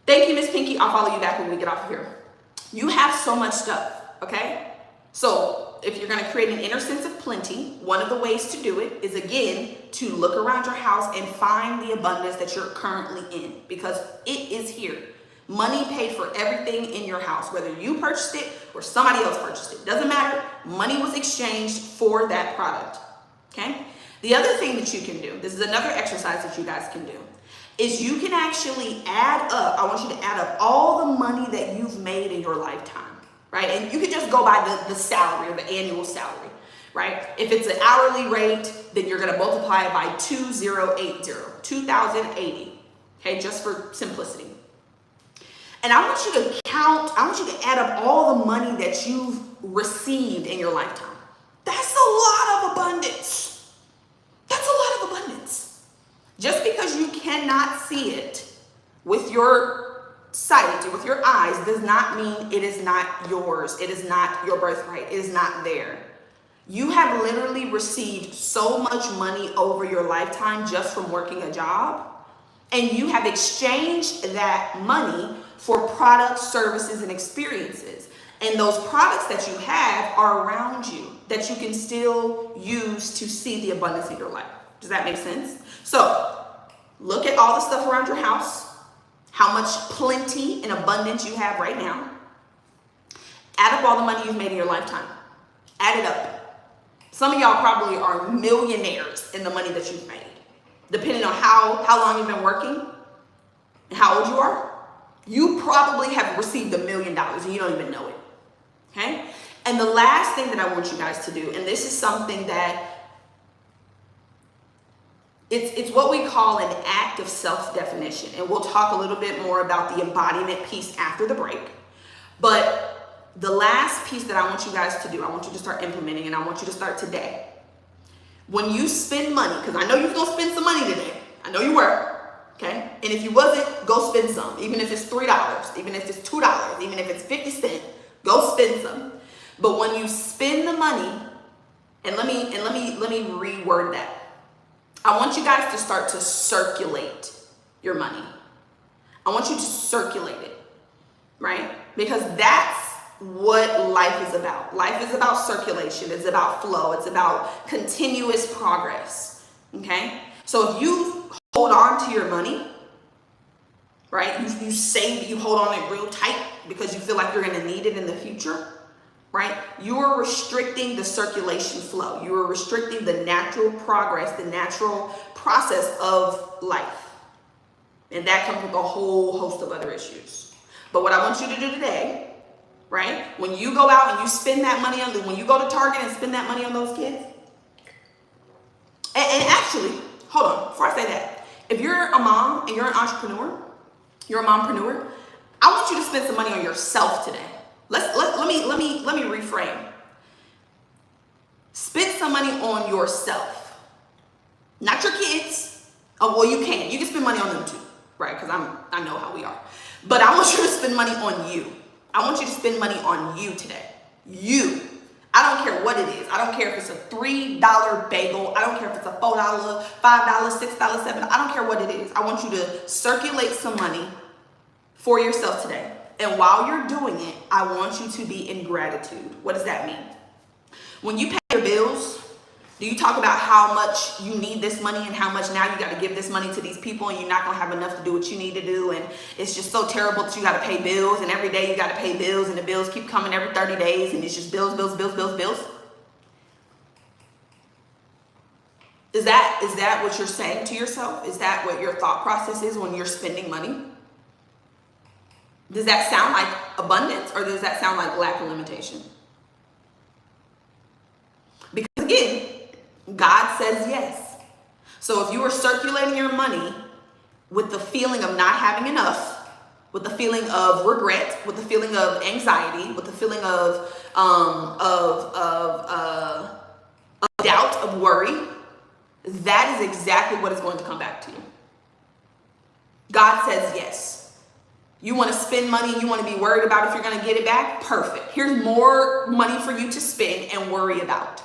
Thank you, Miss Pinky. I'll follow you back when we get off of here. You have so much stuff, okay? So if you're going to create an inner sense of plenty, one of the ways to do it is, again, to look around your house and find the abundance that you're currently in, because it is here. Money paid for everything in your house, whether you purchased it or somebody else purchased it. Doesn't matter. Money was exchanged for that product. Okay? The other thing that you can do, this is another exercise that you guys can do, is you can actually add up, I want you to add up all the money that you've made in your lifetime, right? And you can just go by the salary or the annual salary, right? If it's an hourly rate, then you're going to multiply it by 2080, okay, just for simplicity. And I want you to add up all the money that you've received in your lifetime. That's a lot of abundance. That's a lot of abundance. Just because you cannot see it with your sight, with your eyes, does not mean it is not yours. It is not your birthright. It is not there. You have literally received so much money over your lifetime just from working a job, and you have exchanged that money for products, services, and experiences. And those products that you have are around you. that you can still use to see the abundance in your life. Does that make sense? So look at all the stuff around your house, how much plenty and abundance you have right now. Add up all the money you've made in your lifetime. Add it up. Some of y'all probably are millionaires in the money that you've made. Depending on how long you've been working and how old you are, you probably have received $1 million and you don't even know it. Okay? And the last thing that I want you guys to do, and this is something that it's what we call an act of self-definition. And we'll talk a little bit more about the embodiment piece after the break. But the last piece that I want you guys to do, I want you to start implementing, and I want you to start today. When you spend money, because I know you're going to spend some money today. I know you were. Okay? And if you wasn't, go spend some. Even if it's $3, even if it's $2, even if it's 50 cents, go spend some. But when you spend the money, and let me reword that. I want you guys to start to circulate your money. I want you to circulate it, right? Because that's what life is about. Life is about circulation. It's about flow. It's about continuous progress, okay? So if you hold on to your money, right? You save it, you hold on it real tight because you feel like you're going to need it in the future, right? You are restricting the circulation flow. You are restricting the natural progress, the natural process of life. And that comes with a whole host of other issues. But what I want you to do today, right? When you go out and you spend that money on, when you go to Target and spend that money on those kids, and actually, hold on, before I say that, if you're a mom and you're an entrepreneur, you're a mompreneur, I want you to spend some money on yourself today. Let me reframe. Spend some money on yourself, not your kids. Oh, well, you can. You can spend money on them too, right? Because I know how we are. But I want you to spend money on you. I want you to spend money on you today. You. I don't care what it is. I don't care if it's a $3 bagel. I don't care if it's a $4, $5, $6, $7. I don't care what it is. I want you to circulate some money for yourself today. And while you're doing it, I want you to be in gratitude. What does that mean? When you pay your bills, do you talk about how much you need this money and how much now you got to give this money to these people and you're not going to have enough to do what you need to do, and it's just so terrible that you got to pay bills, and every day you got to pay bills, and the bills keep coming every 30 days and it's just bills, bills, bills, bills, bills? Is that what you're saying to yourself? Is that what your thought process is when you're spending money? Does that sound like abundance, or does that sound like lack of limitation? Because again, God says yes. So if you are circulating your money with the feeling of not having enough, with the feeling of regret, with the feeling of anxiety, with the feeling of doubt, of worry, that is exactly what is going to come back to you. God says yes. You want to spend money, you want to be worried about if you're going to get it back? Perfect. Here's more money for you to spend and worry about.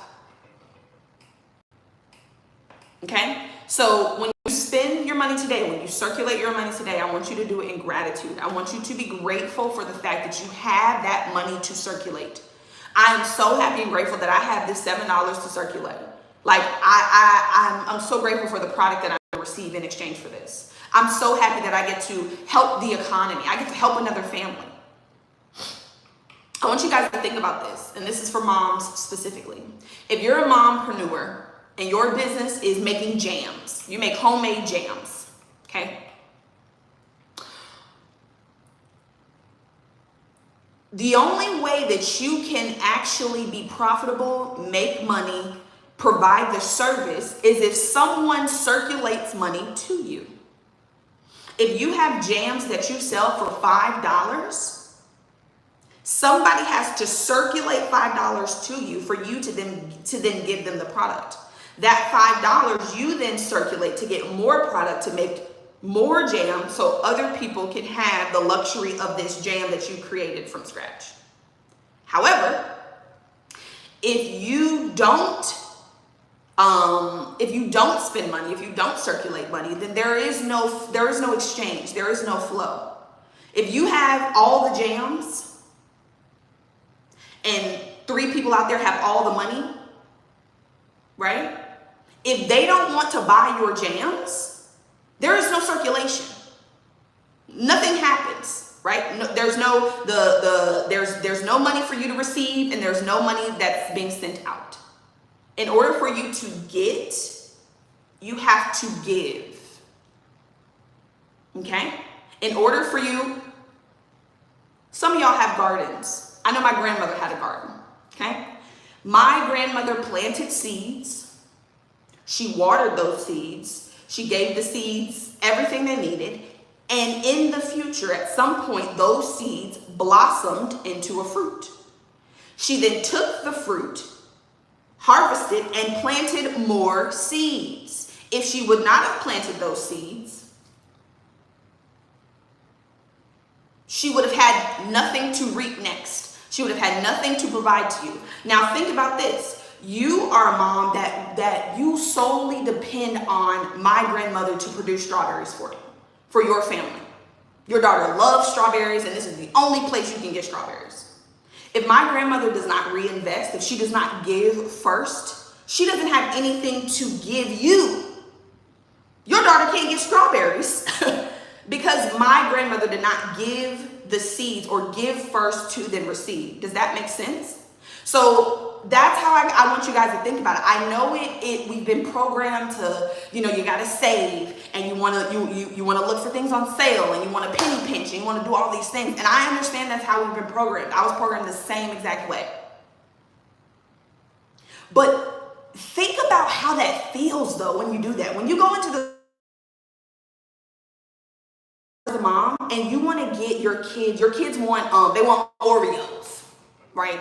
Okay? So when you spend your money today, when you circulate your money today, I want you to do it in gratitude. I want you to be grateful for the fact that you have that money to circulate. I am so happy and grateful that I have this $7 to circulate. Like I'm so grateful for the product that I'm going to receive in exchange for this. I'm so happy that I get to help the economy. I get to help another family. I want you guys to think about this, and this is for moms specifically. If you're a mompreneur and your business is making jams, you make homemade jams, okay? The only way that you can actually be profitable, make money, provide the service is if someone circulates money to you. If you have jams that you sell for $5, somebody has to circulate $5 to you for you to then give them the product. That $5 you then circulate to get more product to make more jam so other people can have the luxury of this jam that you created from scratch. However, if you don't spend money, if you don't circulate money, then there is no exchange, there is no flow. If you have all the jams and 3 people out there have all the money, right? If they don't want to buy your jams, there is no circulation. Nothing happens, right? No, there's no money for you to receive, and there's no money that's being sent out. In order for you to get, you have to give. Okay? In order for you, some of y'all have gardens. I know my grandmother had a garden. Okay? My grandmother planted seeds. She watered those seeds. She gave the seeds everything they needed. And in the future, at some point, those seeds blossomed into a fruit. She then took the fruit, harvested, and planted more seeds. If she would not have planted those seeds, she would have had nothing to reap next. She would have had nothing to provide to you. Now think about this. You are a mom that you solely depend on my grandmother to produce strawberries for your family. Your daughter loves strawberries, and this is the only place you can get strawberries. If my grandmother does not reinvest, if she does not give first, she doesn't have anything to give you. Your daughter can't get strawberries because my grandmother did not give the seeds or give first to then receive. Does that make sense? So that's how I want you guys to think about it. I know we've been programmed to, you got to save, and you want to look for things on sale, and you want to penny pinch, and you want to do all these things. And I understand that's how we've been programmed. I was programmed the same exact way. But think about how that feels though when you do that. When you go into the mom and you want to get your kids want they want Oreos, right?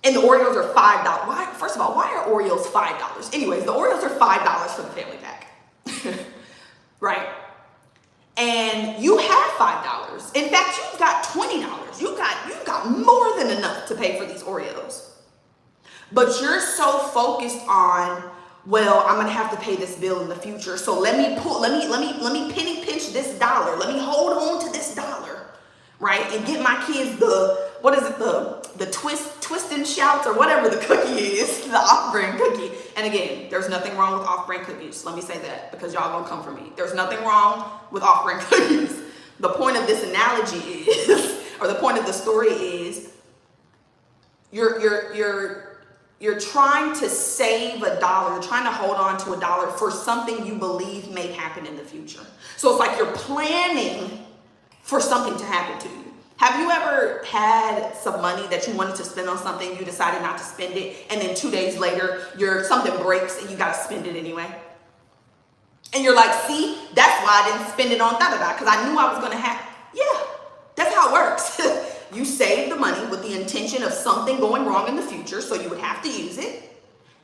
And the Oreos are $5. Why? First of all, why are Oreos $5? Anyways, the Oreos are $5 for the family pack, right? And you have $5. In fact, you've got $20. You've got more than enough to pay for these Oreos. But you're so focused on, well, I'm gonna have to pay this bill in the future, so let me penny pinch this dollar. Let me hold on to this dollar, right? And get my kids the twist and shouts, or whatever the cookie is, the off-brand cookie. And again, there's nothing wrong with off-brand cookies. Let me say that, because y'all gonna come for me. There's nothing wrong with off-brand cookies. The point of this analogy is, or the point of the story is, you're trying to save $1. You're trying to hold on to $1 for something you believe may happen in the future. So it's like you're planning for something to happen to you. Have you ever had some money that you wanted to spend on something, you decided not to spend it, and then 2 days later, something breaks and you gotta spend it anyway? And you're like, see, that's why I didn't spend it on da-da-da, because I knew I was gonna have, yeah, that's how it works. You save the money with the intention of something going wrong in the future, so you would have to use it.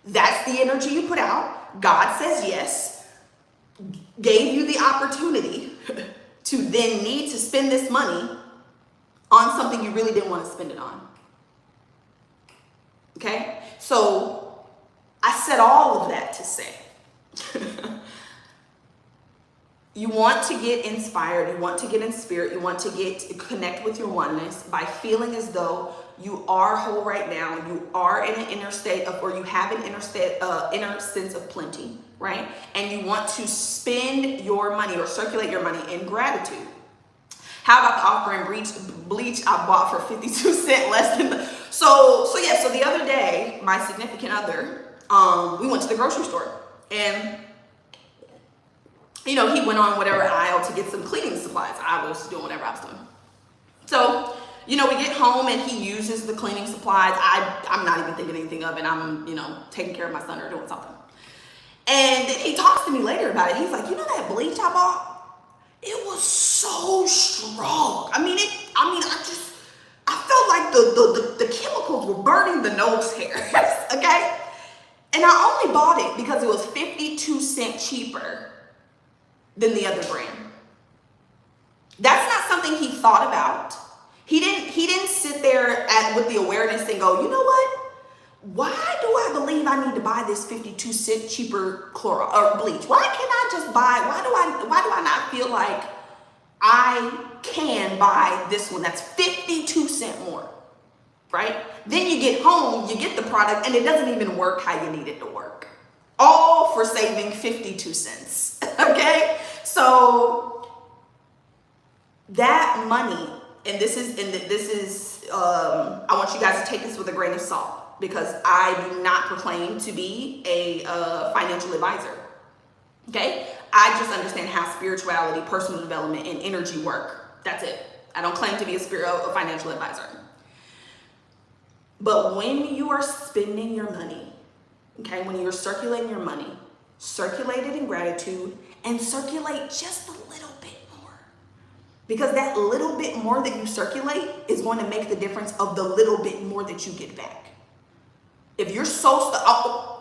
That's the energy you put out. God says yes, gave you the opportunity to then need to spend this money on something you really didn't want to spend it on. Okay? So I said all of that to say, you want to get inspired, you want to get in spirit, you want to connect with your oneness by feeling as though you are whole right now, you are in an inner state of, or you have an inner sense of plenty, right? And you want to spend your money or circulate your money in gratitude. How about the off-brand bleach I bought for 52 cents less than the, so the other day, my significant other, we went to the grocery store, and he went on whatever aisle to get some cleaning supplies. I was doing whatever I was doing. So, we get home and he uses the cleaning supplies. I'm not even thinking anything of it. I'm, taking care of my son or doing something. And then he talks to me later about it. He's like, that bleach I bought? It was so strong. I felt like the chemicals were burning the nose hairs, okay? And I only bought it because it was 52 cents cheaper than the other brand. That's not something he thought about. He didn't sit there with the awareness and go, you know what? Why do I believe I need to buy this 52 cent cheaper bleach? Why can't I just buy, why do I not feel like I can buy this one that's 52 cents more? right? Then you get home, you get the product, and it doesn't even work how you need it to work. All for saving 52 cents, okay? So that money, and this is, I want you guys to take this with a grain of salt, because I do not proclaim to be a financial advisor, okay? I just understand how spirituality, personal development, and energy work. That's it. I don't claim to be a financial advisor. But when you are spending your money, okay, when you're circulating your money, circulate it in gratitude and circulate just a little bit more. Because that little bit more that you circulate is going to make the difference of the little bit more that you get back. If you're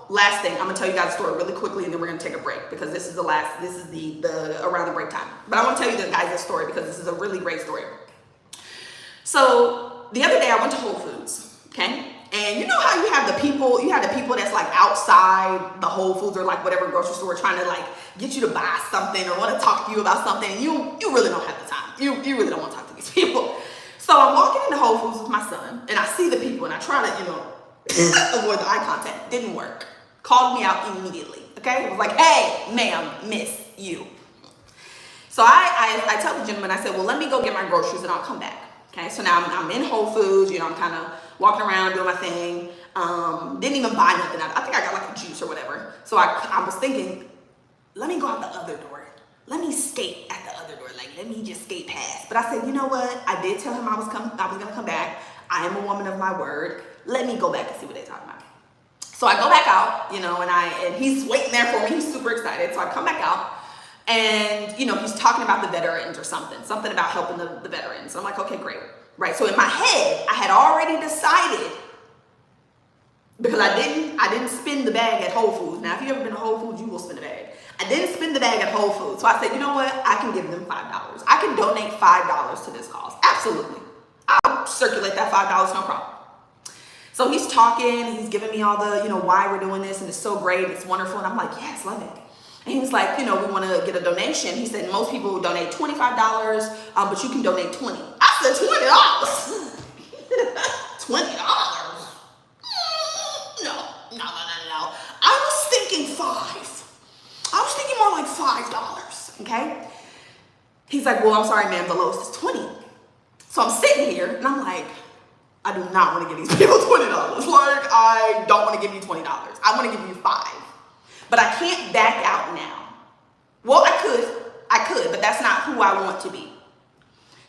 last thing, I'm gonna tell you guys a story really quickly, and then we're gonna take a break, because this is the around the break time. But I want to tell you guys this story because this is a really great story. So the other day I went to Whole Foods. Okay, and you know how you have the people that's like outside the Whole Foods or like whatever grocery store trying to like get you to buy something or want to talk to you about something, and you really don't have the time. You really don't want to talk to these people. So I'm walking into Whole Foods with my son, and I see the people, and I try to avoid the eye contact. Didn't work. Called me out immediately. Okay, it was like, hey, ma'am, miss you. So I tell the gentleman, I said, well, let me go get my groceries and I'll come back. Okay, so now I'm in Whole Foods, I'm kind of walking around doing my thing. Didn't even buy nothing. I think I got like a juice or whatever. So I was thinking, let me go out the other door. Let me skate at the other door. Like, let me just skate past. But I said, you know what? I did tell him I was going to come back. I am a woman of my word. Let me go back and see what they're talking about. So I go back out, and he's waiting there for me. He's super excited. So I come back out. And, he's talking about the veterans or something about helping the veterans. So I'm like, okay, great. Right. So in my head, I had already decided, because I didn't spend the bag at Whole Foods. Now, if you've ever been to Whole Foods, you will spend the bag. I didn't spend the bag at Whole Foods. So I said, you know what? I can give them $5. I can donate $5 to this cause. Absolutely. I'll circulate that $5, no problem. So he's talking, he's giving me all the, why we're doing this, and it's so great, it's wonderful. And I'm like, yes, love it. And he was like, we want to get a donation. He said, most people donate $25, but you can donate $20. I said, $20? $20? No. I was thinking $5. I was thinking more like $5, okay? He's like, well, I'm sorry, ma'am, the lowest is $20. So I'm sitting here, and I'm like, I do not want to give these people $20. Like, I don't want to give you $20. I want to give you $5. But I can't back out now. Well, I could, but that's not who I want to be.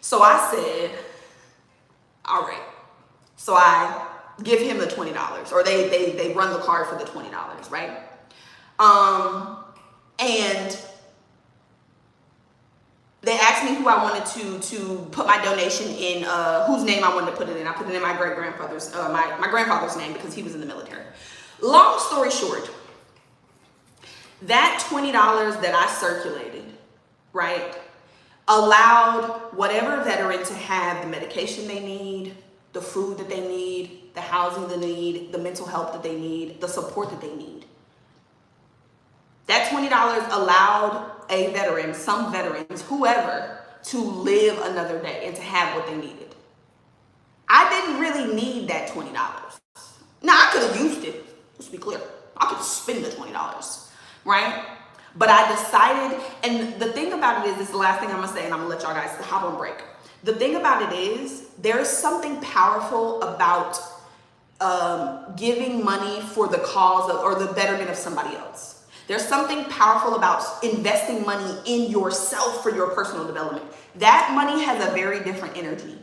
So I said, all right. So I give him the $20, or they run the card for the $20, right? And they asked me who I wanted to put my donation in, whose name I wanted to put it in. I put it in my great-grandfather's, my grandfather's name, because he was in the military. Long story short, that $20 that I circulated, right, allowed whatever veteran to have the medication they need, the food that they need, the housing they need, the mental health that they need, the support that they need. That $20 allowed a veteran, some veterans, whoever, to live another day and to have what they needed. I didn't really need that $20. Now, I could have used it. Let's be clear. I could spend the $20, right? But I decided, and the thing about it is, this is the last thing I'm going to say, and I'm going to let y'all guys hop on break. The thing about it is, there's something powerful about giving money for the cause of, or the betterment of somebody else. There's something powerful about investing money in yourself for your personal development. That money has a very different energy.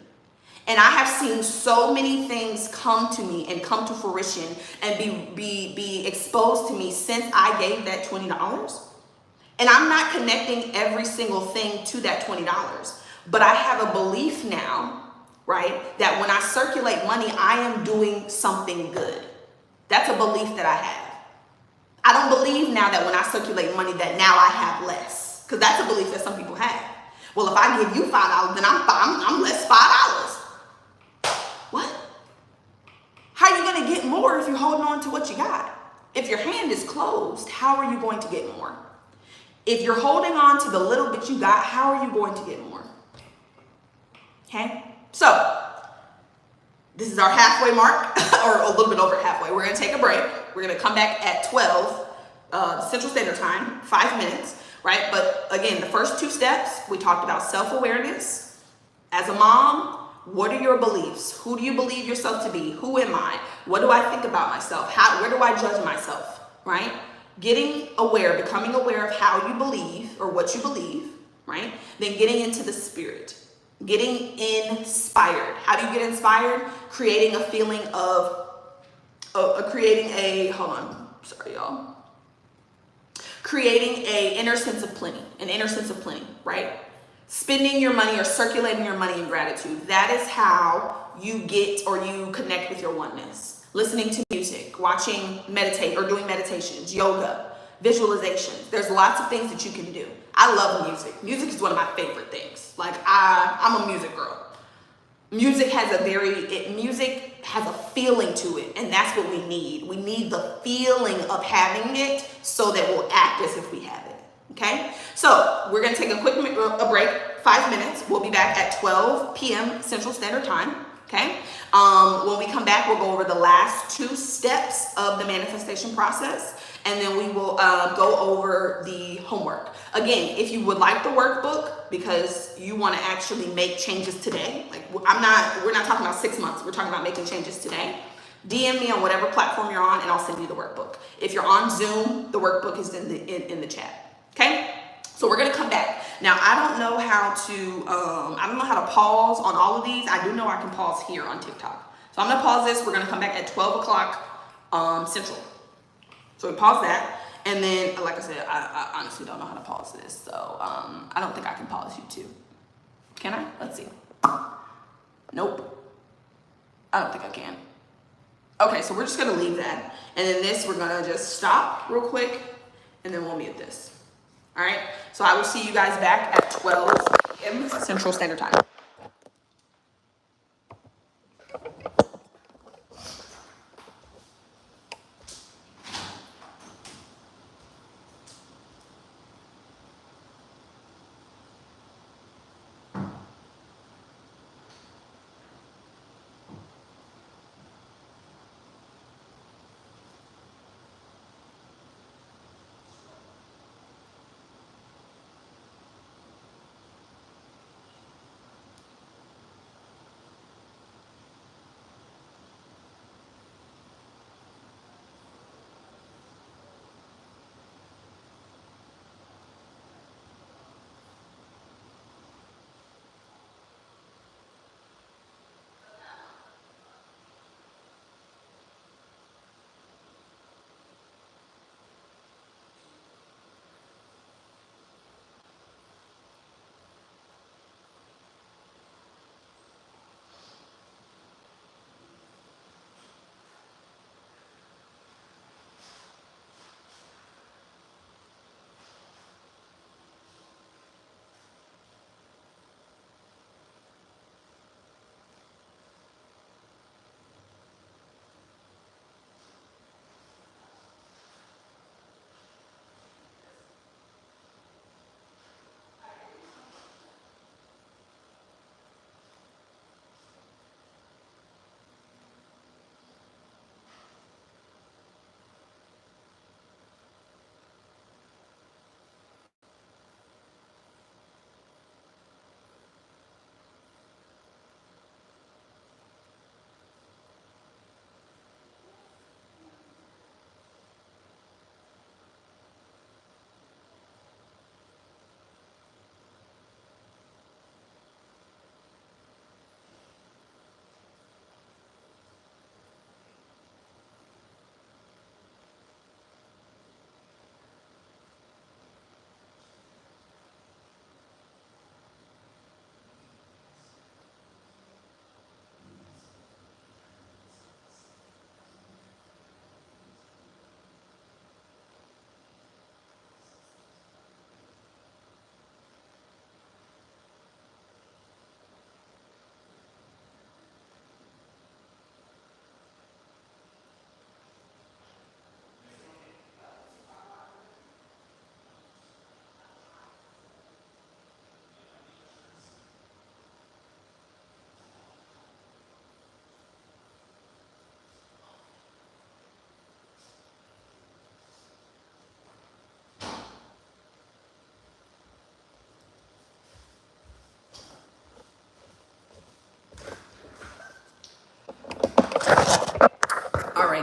And I have seen so many things come to me and come to fruition and be exposed to me since I gave that $20. And I'm not connecting every single thing to that $20. But I have a belief now, right, that when I circulate money, I am doing something good. That's a belief that I have. I don't believe now that when I circulate money that now I have less, because that's a belief that some people have. Well, if I give you $5, then I'm less $5. What? How are you going to get more if you're holding on to what you got? If your hand is closed, how are you going to get more? If you're holding on to the little bit you got, how are you going to get more? Okay? So, This is our halfway mark, or a little bit over halfway. We're gonna take a break. We're gonna come back at 12 Central Standard Time, 5 minutes, right? But again, the first 2 steps, we talked about self-awareness. As a mom, what are your beliefs? Who do you believe yourself to be? Who am I? What do I think about myself? Where do I judge myself, right? Getting aware, becoming aware of how you believe or what you believe, right? Then getting into the spirit, getting inspired. How do you get inspired? Creating a feeling of, creating a inner sense of plenty, right? Spending your money or circulating your money in gratitude. That is how you get or you connect with your oneness. Listening to music, watching, meditate or doing meditations, yoga, visualizations. There's lots of things that you can do. I love music. Music is one of my favorite things. Like I'm a music girl. Music has a feeling to it, and that's what we need. We need the feeling of having it so that we'll act as if we have it. Okay, so we're gonna take a quick break, 5 minutes. We'll be back at 12 p.m. Central Standard Time. Okay, when we come back, we'll go over the last 2 steps of the manifestation process, and then we will go over the homework. Again, if you would like the workbook because you want to actually make changes today, like we're not talking about 6 months. We're talking about making changes today. DM me on whatever platform you're on, and I'll send you the workbook. If you're on Zoom, the workbook is in the chat. Okay, so we're gonna come back. Now I don't know how to pause on all of these. I do know I can pause here on TikTok. So I'm gonna pause this. We're gonna come back at 12 o'clock Central. So we pause that, and then like I said, I honestly don't know how to pause this. So I don't think I can pause YouTube. Can I? Let's see. Nope. I don't think I can. Okay, so we're just gonna leave that, and then this we're gonna just stop real quick, and then we'll mute this. All right, so I will see you guys back at 12 p.m. Central Standard Time.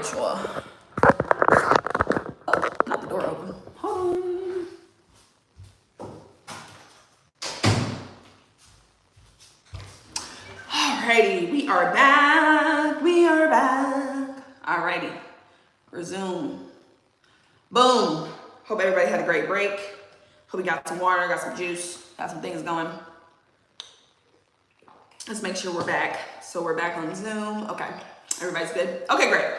ritual. Oh, not the door open. Hold on. Alrighty, we are back. We are back. Alrighty, resume. Boom. Hope everybody had a great break. Hope we got some water, got some juice, got some things going. Let's make sure we're back. So we're back on Zoom. Okay, everybody's good. Okay, great.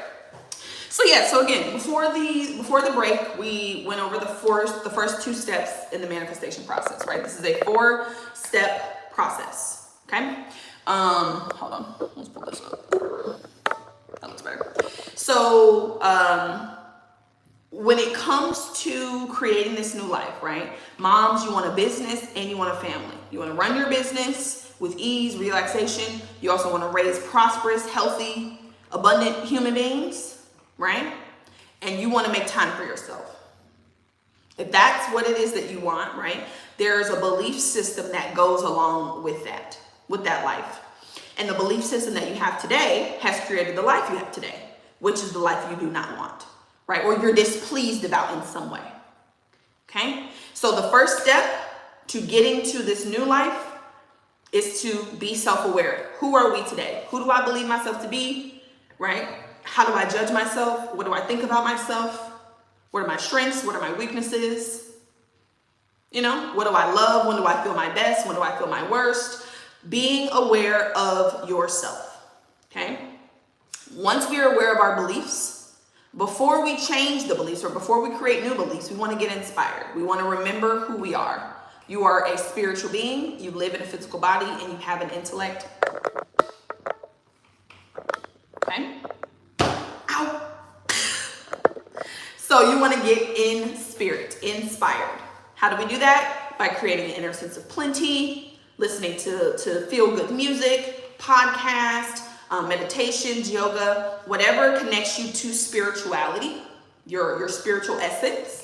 So yeah, so again, before the break, we went over the first 2 steps in the manifestation process, right? This is a 4-step process. Okay. Hold on. Let's pull this up. That looks better. So when it comes to creating this new life, right? Moms, you want a business and you want a family. You want to run your business with ease, relaxation. You also want to raise prosperous, healthy, abundant human beings, right? And you want to make time for yourself. If that's what it is that you want, right? There's a belief system that goes along with that life. And the belief system that you have today has created the life you have today, which is the life you do not want, right? Or you're displeased about in some way, okay? So the first step to getting to this new life is to be self-aware. Who are we today? Who do I believe myself to be, right? How do I judge myself? What do I think about myself? What are my strengths? What are my weaknesses? You know, what do I love? When do I feel my best? When do I feel my worst? Being aware of yourself, okay? Once we are aware of our beliefs, before we change the beliefs or before we create new beliefs, we want to get inspired. We want to remember who we are. You are a spiritual being, you live in a physical body, and you have an intellect. Okay? Ow! So you want to get in spirit, inspired. How do we do that? By creating an inner sense of plenty, listening to feel-good music, podcast, meditations, yoga, whatever connects you to spirituality, your spiritual essence.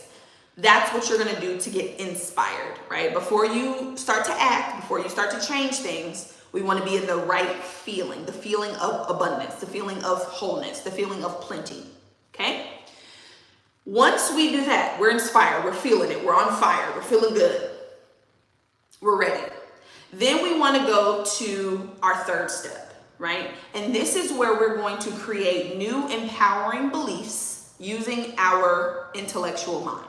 That's what you're going to do to get inspired, right? Before you start to act, before you start to change things, we want to be in the right feeling, the feeling of abundance, the feeling of wholeness, the feeling of plenty, okay? Once we do that, we're inspired, we're feeling it, we're on fire, we're feeling good, we're ready. Then we want to go to our third step, right? And this is where we're going to create new empowering beliefs using our intellectual mind.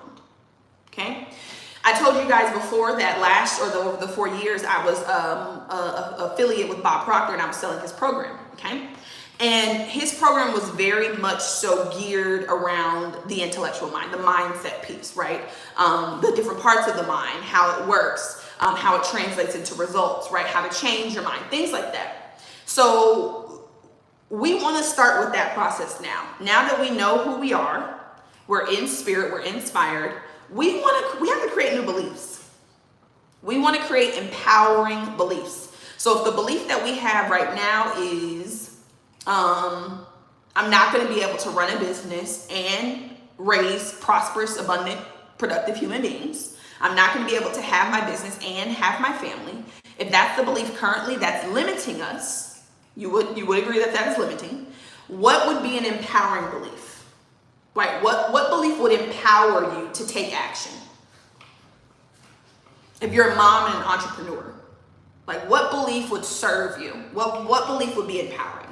Okay, I told you guys before that over the 4 years, I was affiliate with Bob Proctor and I was selling his program. Okay, and his program was very much so geared around the intellectual mind, the mindset piece, right? The different parts of the mind, how it works, how it translates into results, right? How to change your mind, things like that. So we want to start with that process now. Now that we know who we are, we're in spirit, we're inspired. We have to create new beliefs. We want to create empowering beliefs. So if the belief that we have right now is, I'm not going to be able to run a business and raise prosperous, abundant, productive human beings. I'm not going to be able to have my business and have my family. If that's the belief currently that's limiting us, you would agree that is limiting. What would be an empowering belief? Right, what belief would empower you to take action? If you're a mom and an entrepreneur, like what belief would serve you? What belief would be empowering?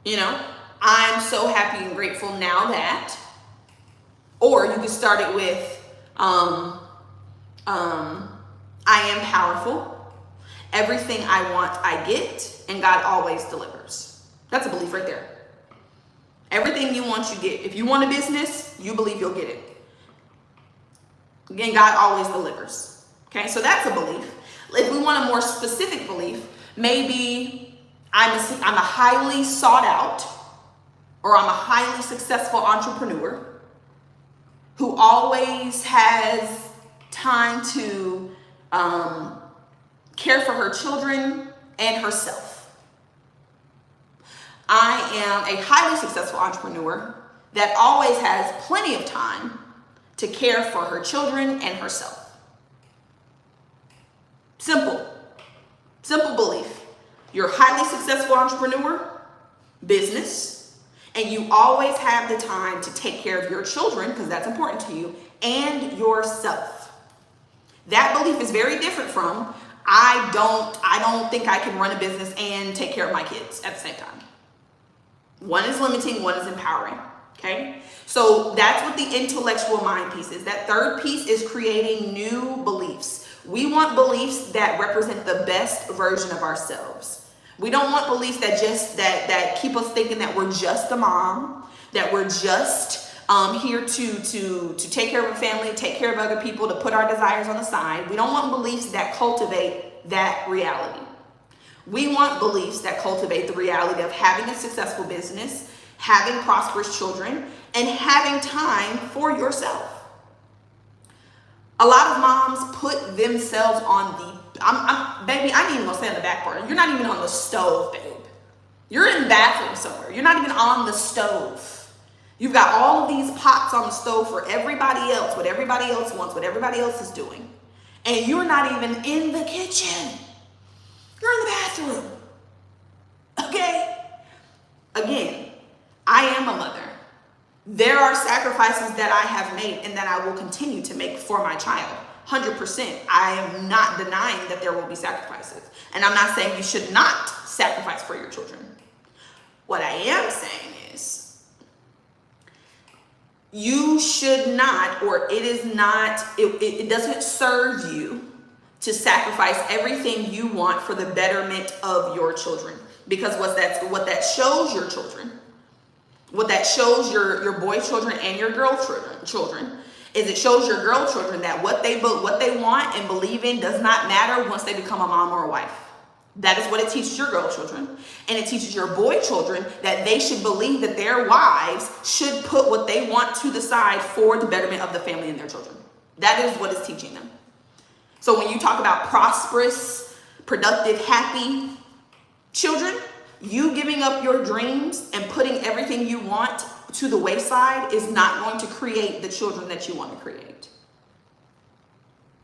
You know, I'm so happy and grateful now that, or you could start it with, I am powerful. Everything I want, I get, and God always delivers. That's a belief right there. Everything you want, you get. If you want a business, you believe you'll get it. Again, God always delivers. Okay, so that's a belief. If we want a more specific belief, maybe I'm a highly sought out, or I'm a highly successful entrepreneur who always has time to care for her children and herself. I am a highly successful entrepreneur that always has plenty of time to care for her children and herself. Simple belief. You're a highly successful entrepreneur business, and you always have the time to take care of your children, because that's important to you, and yourself. That belief is very different from, I don't think I can run a business and take care of my kids at the same time. One is limiting, one is empowering. Okay? So that's what the intellectual mind piece is. That third piece is creating new beliefs. We want beliefs that represent the best version of ourselves. We don't want beliefs that just that keep us thinking that we're just a mom, that we're just here to take care of a family, take care of other people, to put our desires on the side. We don't want beliefs that cultivate that reality. We want beliefs that cultivate the reality of having a successful business, having prosperous children, and having time for yourself. A lot of moms put themselves on the, baby, I ain't even gonna say on the back burner. You're not even on the stove, babe. You're in the bathroom somewhere. You're not even on the stove. You've got all of these pots on the stove for everybody else, what everybody else wants, what everybody else is doing. And you're not even in the kitchen. You're in the bathroom. Okay? Again, I am a mother. There are sacrifices that I have made and that I will continue to make for my child. 100%. I am not denying that there will be sacrifices. And I'm not saying you should not sacrifice for your children. What I am saying is, you should not, or it is not, it doesn't serve you to sacrifice everything you want for the betterment of your children. Because what that shows your children, what that shows your boy children and your girl children, is it shows your girl children that what they want and believe in does not matter once they become a mom or a wife. That is what it teaches your girl children. And it teaches your boy children that they should believe that their wives should put what they want to the side for the betterment of the family and their children. That is what it's teaching them. So when you talk about prosperous, productive, happy children, you giving up your dreams and putting everything you want to the wayside is not going to create the children that you want to create.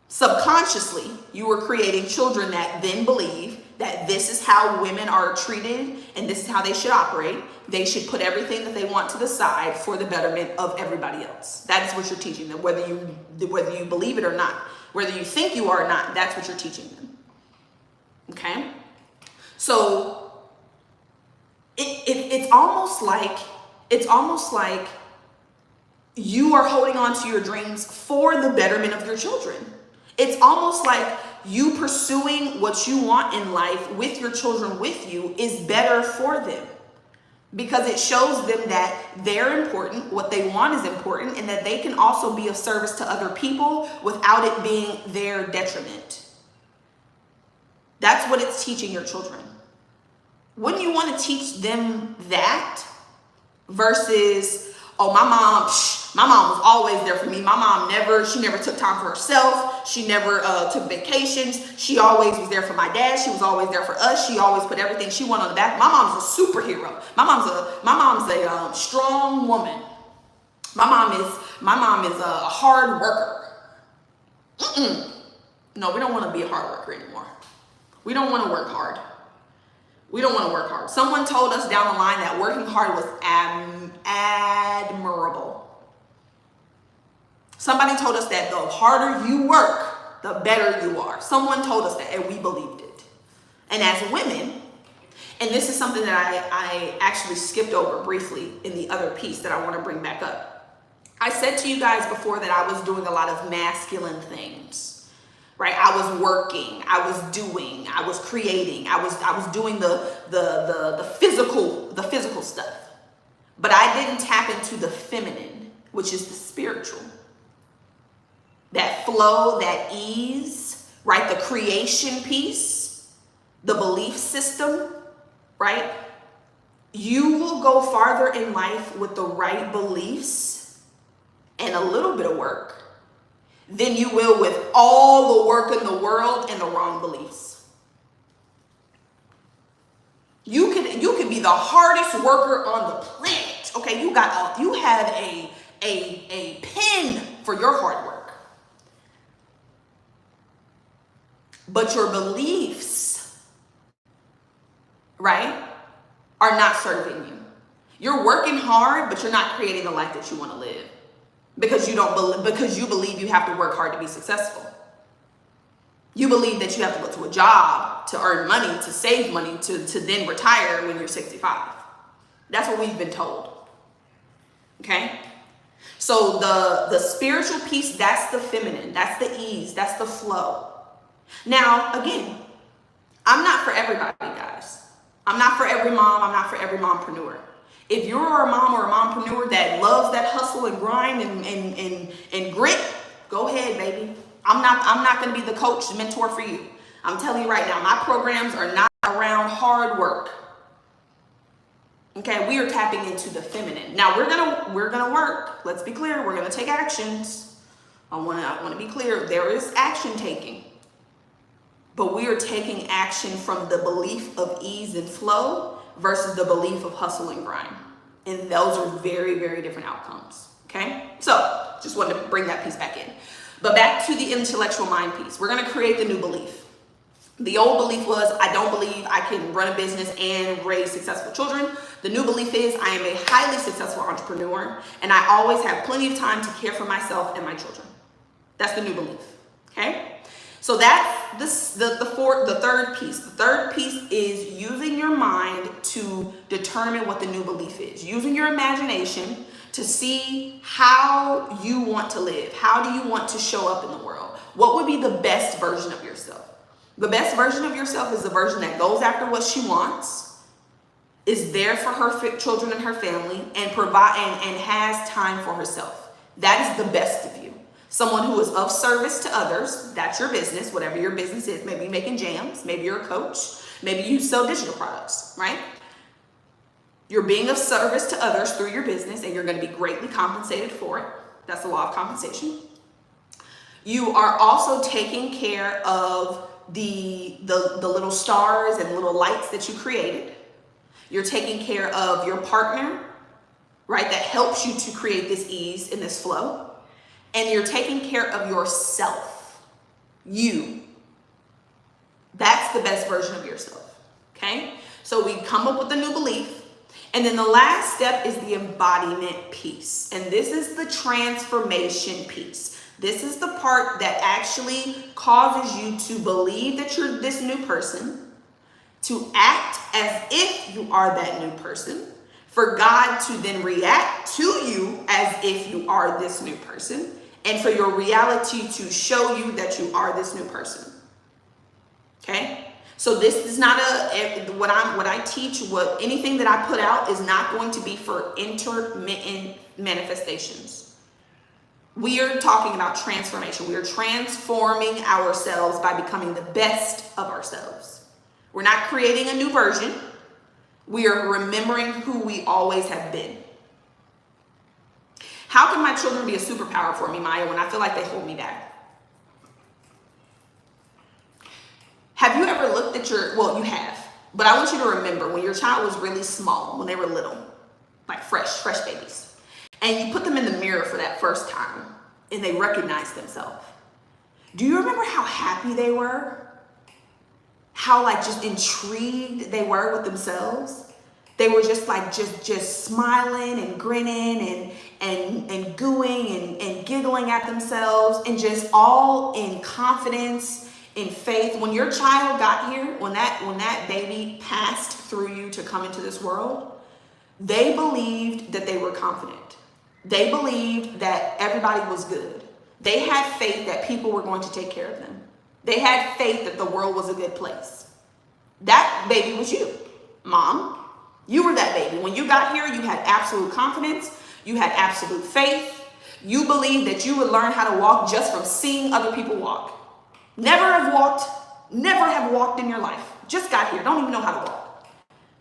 Subconsciously, you are creating children that then believe that this is how women are treated and this is how they should operate. They should put everything that they want to the side for the betterment of everybody else. That is what you're teaching them, whether you believe it or not, whether you think you are or not. That's what you're teaching them. Okay, so it's almost like you are holding on to your dreams for the betterment of your children. It's almost like you pursuing what you want in life with your children with you is better for them, because it shows them that they're important, what they want is important, and that they can also be of service to other people without it being their detriment. That's what it's teaching your children. Wouldn't you want to teach them that versus, oh, my mom was always there for me. My mom she never took time for herself. She never took vacations. She always was there for my dad. She was always there for us. She always put everything she wanted on the back. My mom's a superhero. My mom's a strong woman. My mom is a hard worker. No, we don't want to be a hard worker anymore. We don't want to work hard. We don't want to work hard. Someone told us down the line that working hard was admirable. Somebody told us that the harder you work, the better you are. Someone told us that, and we believed it. And as women, and this is something that I actually skipped over briefly in the other piece that I want to bring back up. I said to you guys before that I was doing a lot of masculine things. Right? I was working, I was doing, I was creating, I was doing the physical stuff. But I didn't tap into the feminine, which is the spiritual. That flow, that ease, right? The creation piece, the belief system, right? You will go farther in life with the right beliefs and a little bit of work than you will with all the work in the world and the wrong beliefs. You could be the hardest worker on the planet. Okay, you have a pen for your hard work. But your beliefs, right, are not serving you. You're working hard, but you're not creating the life that you want to live because you believe you have to work hard to be successful. You believe that you have to go to a job to earn money, to save money, to then retire when you're 65. That's what we've been told. Okay? So the spiritual piece, that's the feminine, that's the ease, that's the flow. Now, again, I'm not for everybody, guys. I'm not for every mom. I'm not for every mompreneur. If you're a mom or a mompreneur that loves that hustle and grind and grit, go ahead, baby. I'm not going to be the coach, the mentor for you. I'm telling you right now, my programs are not around hard work. Okay, we are tapping into the feminine. Now we're gonna work. Let's be clear. We're gonna take actions. I want to be clear. There is action taking, but we are taking action from the belief of ease and flow versus the belief of hustle and grind, and those are very, very different outcomes. Okay, so just wanted to bring that piece back in. But back to the intellectual mind piece. We're gonna create the new belief. The old belief was, I don't believe I can run a business and raise successful children. The new belief is, I am a highly successful entrepreneur and I always have plenty of time to care for myself and my children. That's the new belief, okay? So that's the third piece. The third piece is using your mind to determine what the new belief is. Using your imagination to see how you want to live. How do you want to show up in the world? What would be the best version of yourself? The best version of yourself is the version that goes after what she wants, is there for her children and her family, and and has time for herself. That is the best of you. Someone who is of service to others. That's your business, whatever your business is. Maybe you're making jams, maybe you're a coach, maybe you sell digital products, right? You're being of service to others through your business, and you're going to be greatly compensated for it. That's the law of compensation. You are also taking care of the little stars and little lights that you created. You're taking care of your partner, right? That helps you to create this ease and this flow. And you're taking care of yourself. You. That's the best version of yourself. Okay? So we come up with a new belief. And then the last step is the embodiment piece. And this is the transformation piece. This is the part that actually causes you to believe that you're this new person, to act as if you are that new person, for God to then react to you as if you are this new person, and for your reality to show you that you are this new person. Okay? So this is not what I teach, anything that I put out is not going to be for intermittent manifestations. We are talking about transformation. We are transforming ourselves by becoming the best of ourselves. We're not creating a new version. We are remembering who we always have been. How can my children be a superpower for me, Maya, when I feel like they hold me back? Have you ever looked at you have, but I want you to remember when your child was really small, when they were little, like fresh babies. And you put them in the mirror for that first time and they recognize themselves. Do you remember how happy they were? How just intrigued they were with themselves? They were just just smiling and grinning and gooing and giggling at themselves and just all in confidence, in faith. When your child got here, when that baby passed through you to come into this world, they believed that they were confident. They believed that everybody was good. They had faith that people were going to take care of them. They had faith that the world was a good place. That baby was you, Mom. You were that baby. When you got here, you had absolute confidence. You had absolute faith. You believed that you would learn how to walk just from seeing other people walk. Never have walked in your life. Just got here, don't even know how to walk.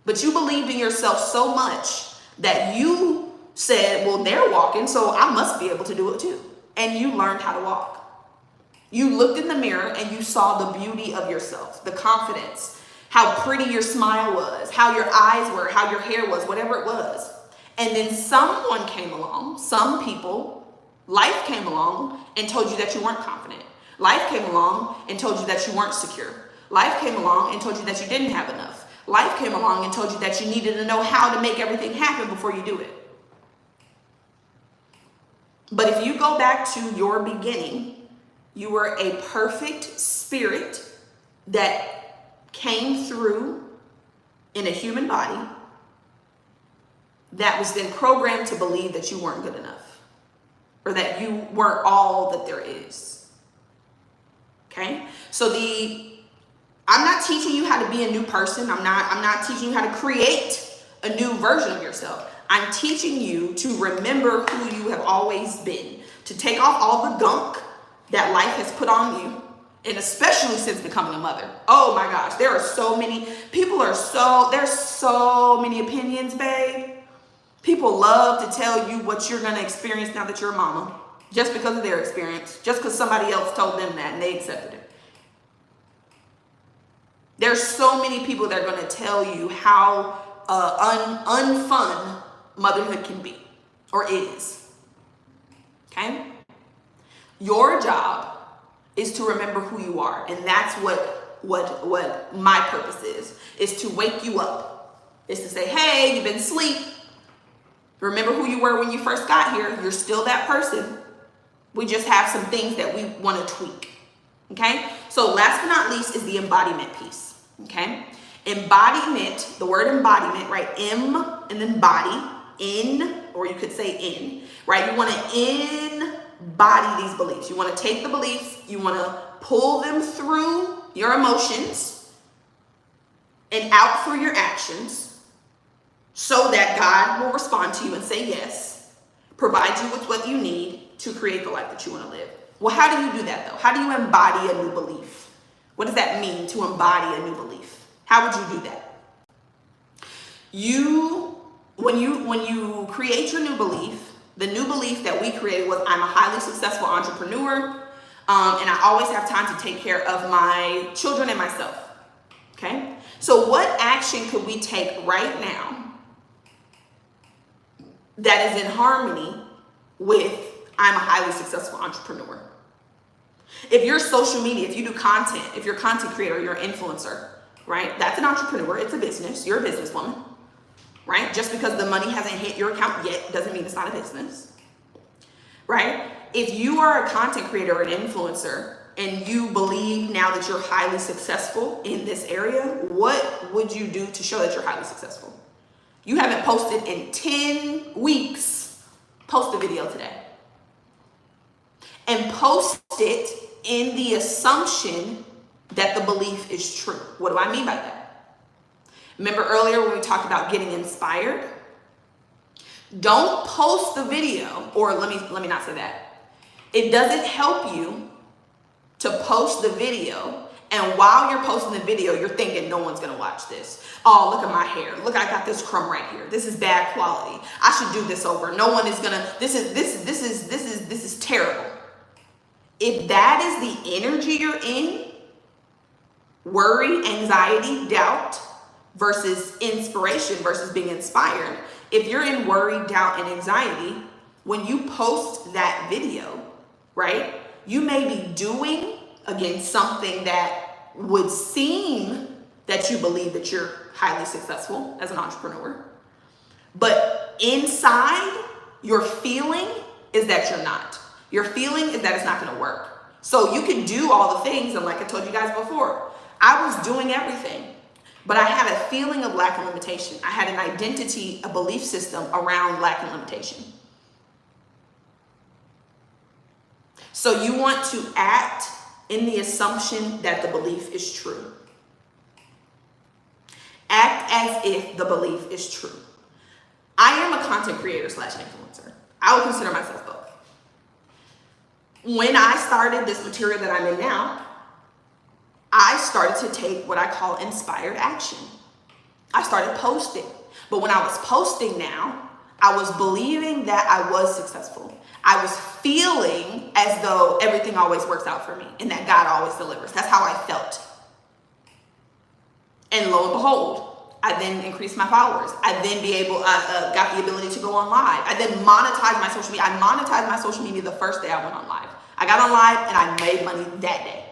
But you believed in yourself so much that you said, well, they're walking, so I must be able to do it too. And you learned how to walk. You looked in the mirror and you saw the beauty of yourself, the confidence, how pretty your smile was, how your eyes were, how your hair was, whatever it was. And then someone came along, some people, life came along and told you that you weren't confident. Life came along and told you that you weren't secure. Life came along and told you that you didn't have enough. Life came along and told you that you needed to know how to make everything happen before you do it. But if you go back to your beginning, you were a perfect spirit that came through in a human body that was then programmed to believe that you weren't good enough or that you weren't all that there is. Okay? So I'm not teaching you how to be a new person. I'm not teaching you how to create a new version of yourself. I'm teaching you to remember who you have always been, to take off all the gunk that life has put on you, and especially since becoming a mother. Oh my gosh, there are so many, there's so many opinions, babe. People love to tell you what you're going to experience now that you're a mama, just because of their experience, just because somebody else told them that and they accepted it. There's so many people that are going to tell you how unfun motherhood can be or is. Okay? Your job is to remember who you are, and that's what my purpose is to wake you up. Is to say, hey, you've been asleep. Remember who you were when you first got here. You're still that person. We just have some things that we want to tweak. Okay? So last but not least is the embodiment piece. Okay? Embodiment, the word embodiment, right? M and then body, in, or you could say in, right? You want to embody these beliefs. You want to take the beliefs, you want to pull them through your emotions and out through your actions so that God will respond to you and say yes, provide you with what you need to create the life that you want to live. Well, how do you do that though? How do you embody a new belief? What does that mean to embody a new belief? How would you do that? When you create your new belief, the new belief that we created was I'm a highly successful entrepreneur, and I always have time to take care of my children and myself. Okay? So what action could we take right now that is in harmony with I'm a highly successful entrepreneur? If you're social media, if you do content, if you're a content creator, you're an influencer, right? That's an entrepreneur. It's a business. You're a businesswoman, right? Just because the money hasn't hit your account yet doesn't mean it's not a business, right? If you are a content creator or an influencer and you believe now that you're highly successful in this area, what would you do to show that you're highly successful? You haven't posted in 10 weeks. Post a video today. And post it in the assumption that the belief is true. What do I mean by that? Remember earlier when we talked about getting inspired? Don't post the video, or let me not say that. It doesn't help you to post the video, and while you're posting the video, you're thinking no one's gonna watch this. Oh, look at my hair. Look, I got this crumb right here. This is bad quality. I should do this over. No one is gonna. This is terrible. If that is the energy you're in, worry, anxiety, doubt versus inspiration versus being inspired. If you're in worry, doubt, and anxiety, when you post that video, right, you may be doing, again, something that would seem that you believe that you're highly successful as an entrepreneur. But inside, your feeling is that you're not. Your feeling is that it's not going to work. So you can do all the things, and like I told you guys before, I was doing everything, but I had a feeling of lack and limitation. I had an identity, a belief system around lack and limitation. So you want to act in the assumption that the belief is true. Act as if the belief is true. I am a content creator / influencer. I would consider myself both. When I started this material that I'm in now, I started to take what I call inspired action. I started posting. But when I was posting now, I was believing that I was successful. I was feeling as though everything always works out for me and that God always delivers. That's how I felt. And lo and behold, I then increased my followers. I then got the ability to go on live. I then monetized my social media. I monetized my social media the first day I went on live. I got on live and I made money that day.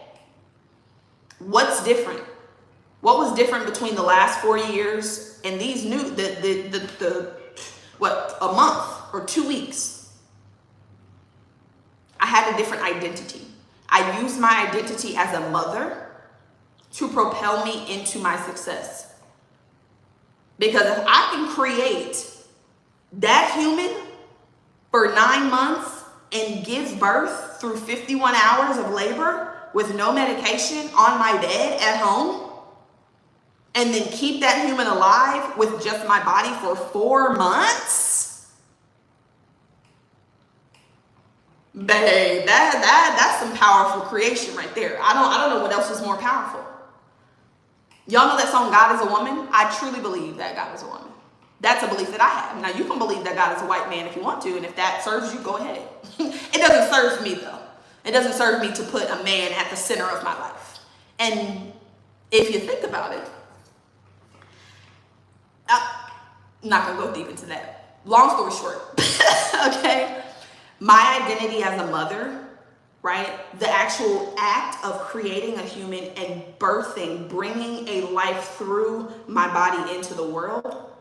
What's different? What was different between the last 4 years and these new, a month or 2 weeks? I had a different identity. I used my identity as a mother to propel me into my success. Because if I can create that human for 9 months and give birth through 51 hours of labor with no medication on my bed at home, and then keep that human alive with just my body for 4 months, babe, that's some powerful creation right there. I don't know what else is more powerful. Y'all know that song, God is a Woman? I truly believe that God is a woman. That's a belief that I have. Now, you can believe that God is a white man if you want to, and if that serves you, go ahead. It doesn't serve me, though. It doesn't serve me to put a man at the center of my life. And if you think about it, I'm not going to go deep into that. Long story short, okay? My identity as a mother, right? The actual act of creating a human and birthing, bringing a life through my body into the world,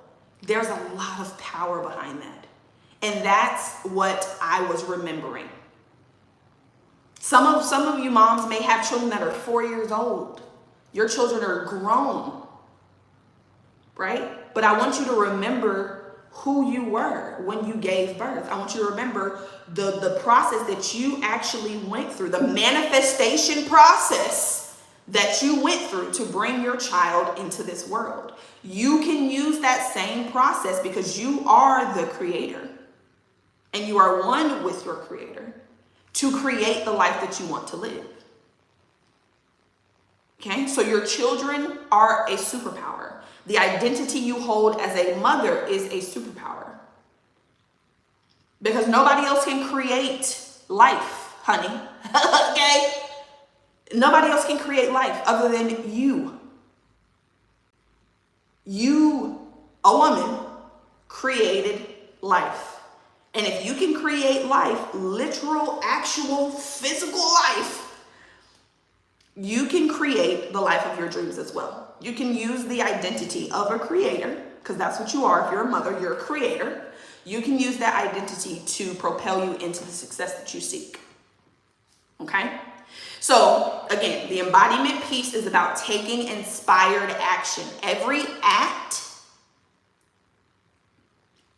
there's a lot of power behind that. And that's what I was remembering. Some of you moms may have children that are 4 years old. Your children are grown, right? But I want you to remember who you were when you gave birth. I want you to remember the process that you actually went through, the manifestation process that you went through to bring your child into this world. You can use that same process because you are the creator and you are one with your creator to create the life that you want to live. Okay, so your children are a superpower. The identity you hold as a mother is a superpower. Because nobody else can create life, honey. Okay? Nobody else can create life other than you. You, a woman, created life. And if you can create life, literal, actual, physical life, you can create the life of your dreams as well. You can use the identity of a creator, because that's what you are. If you're a mother, you're a creator. You can use that identity to propel you into the success that you seek. Okay? So, again, the embodiment piece is about taking inspired action. Every act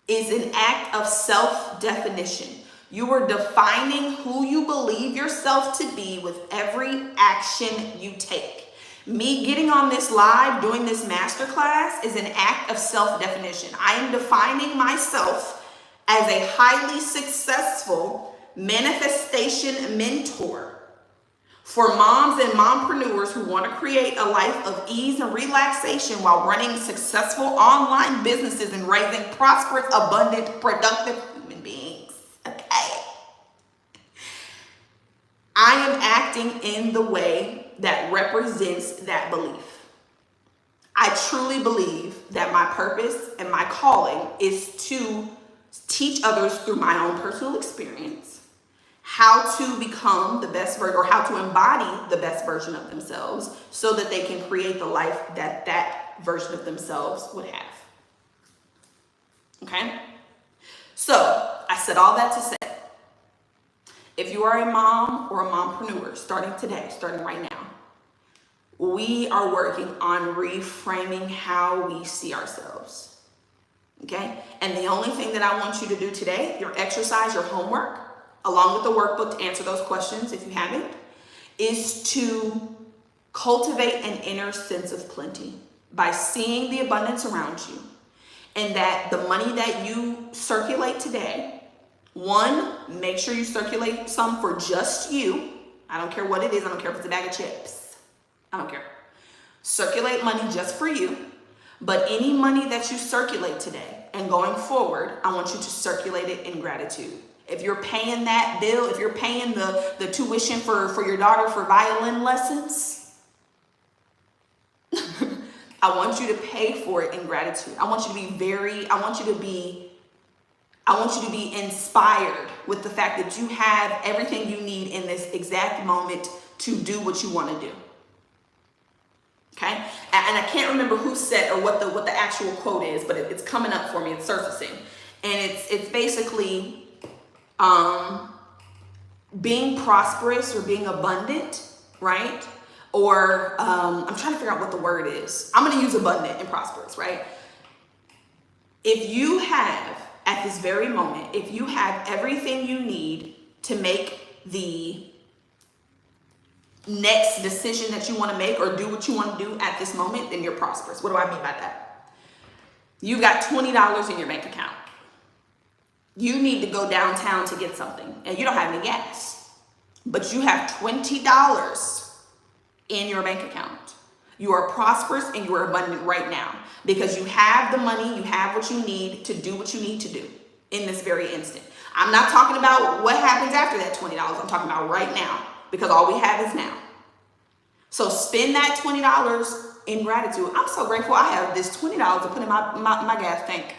is an act of self-definition. You are defining who you believe yourself to be with every action you take. Me getting on this live, doing this masterclass is an act of self-definition. I am defining myself as a highly successful manifestation mentor for moms and mompreneurs who want to create a life of ease and relaxation while running successful online businesses and raising prosperous, abundant, productive human beings. Okay. I am acting in the way that represents that belief. I truly believe that my purpose and my calling is to teach others through my own personal experience how to become the best version, or how to embody the best version of themselves so that they can create the life that that version of themselves would have. Okay? So, I said all that to say, if you are a mom or a mompreneur starting today, starting right now, we are working on reframing how we see ourselves. Okay? And the only thing that I want you to do today, your exercise, your homework, along with the workbook to answer those questions if you haven't, is to cultivate an inner sense of plenty by seeing the abundance around you, and that the money that you circulate today, one, make sure you circulate some for just you. I don't care what it is. I don't care if it's a bag of chips. I don't care. Circulate money just for you. But any money that you circulate today and going forward, I want you to circulate it in gratitude. If you're paying that bill, if you're paying the tuition for your daughter for violin lessons, I want you to pay for it in gratitude. I want you to be inspired with the fact that you have everything you need in this exact moment to do what you want to do. Okay, and I can't remember who said or what the actual quote is, but it's coming up for me. It's surfacing, and it's basically being prosperous or being abundant, right? Or I'm trying to figure out what the word is. I'm going to use abundant and prosperous, right? If you have at this very moment, if you have everything you need to make the next decision that you want to make or do what you want to do at this moment, then you're prosperous. What do I mean by that? You've got $20 in your bank account. You need to go downtown to get something and you don't have any gas, but you have $20 in your bank account. You are prosperous and you are abundant right now because you have the money, you have what you need to do what you need to do in this very instant. I'm not talking about what happens after that $20. I'm talking about right now, because all we have is now. So spend that $20 in gratitude. I'm so grateful I have this $20 to put in my gas tank.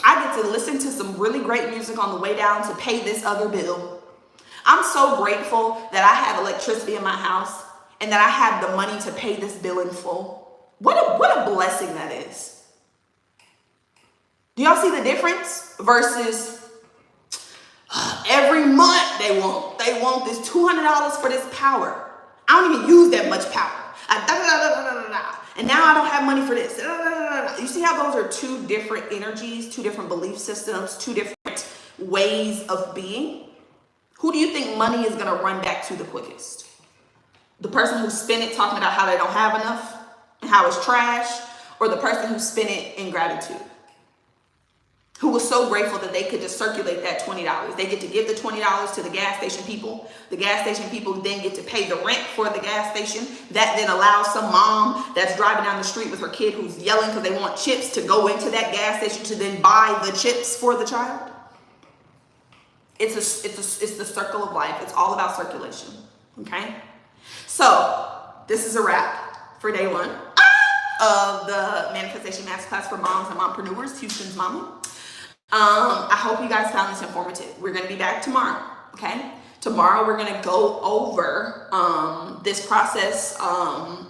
I get to listen to some really great music on the way down to pay this other bill. I'm so grateful that I have electricity in my house and that I have the money to pay this bill in full. What a blessing that is. Do y'all see the difference? Versus every month they want this $200 for this power. I don't even use that much power. And now I don't have money for this. You see how those are two different energies, two different belief systems, two different ways of being? Who do you think money is going to run back to the quickest? The person who spent it talking about how they don't have enough and how it's trash, or the person who spent it in gratitude? Who was so grateful that they could just circulate that $20. They get to give the $20 to the gas station people. The gas station people then get to pay the rent for the gas station. That then allows some mom that's driving down the street with her kid who's yelling because they want chips to go into that gas station to then buy the chips for the child. It's the circle of life. It's all about circulation. Okay? So this is a wrap for day one of the Manifestation Masterclass for Moms and Mompreneurs, Houston's Mama. I hope you guys found this informative. We're going to be back tomorrow, okay? Tomorrow we're going to go over this process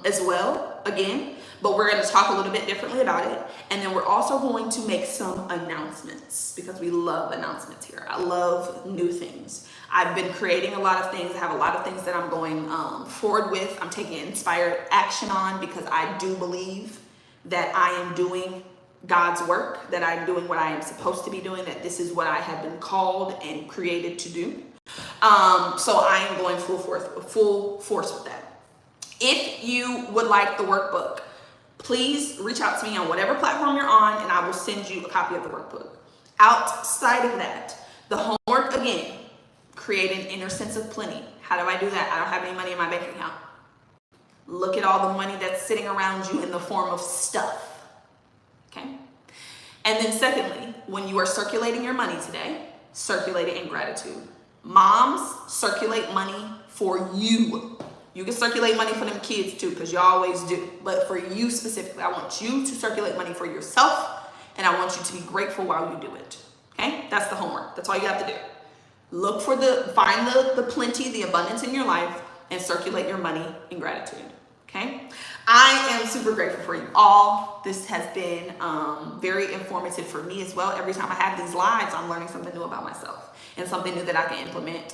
as well again, but we're going to talk a little bit differently about it. And then we're also going to make some announcements because we love announcements here. I love new things. I've been creating a lot of things. I have a lot of things that I'm going forward with. I'm taking inspired action on because I do believe that I am doing God's work, that I'm doing what I am supposed to be doing, that this is what I have been called and created to do. So I am going full force with that. If you would like the workbook, please reach out to me on whatever platform you're on and I will send you a copy of the workbook. Outside of that, the homework again, create an inner sense of plenty. How do I do that? I don't have any money in my bank account. Look at all the money that's sitting around you in the form of stuff. Okay? And then secondly, when you are circulating your money today, circulate it in gratitude. Moms, circulate money for you. You can circulate money for them kids too, because you always do. But for you specifically, I want you to circulate money for yourself, and I want you to be grateful while you do it. Okay? That's the homework. That's all you have to do. Look for find the plenty, the abundance in your life, and circulate your money in gratitude. Okay? I am super grateful for you all. This has been very informative for me as well. Every time I have these lives, I'm learning something new about myself and something new that I can implement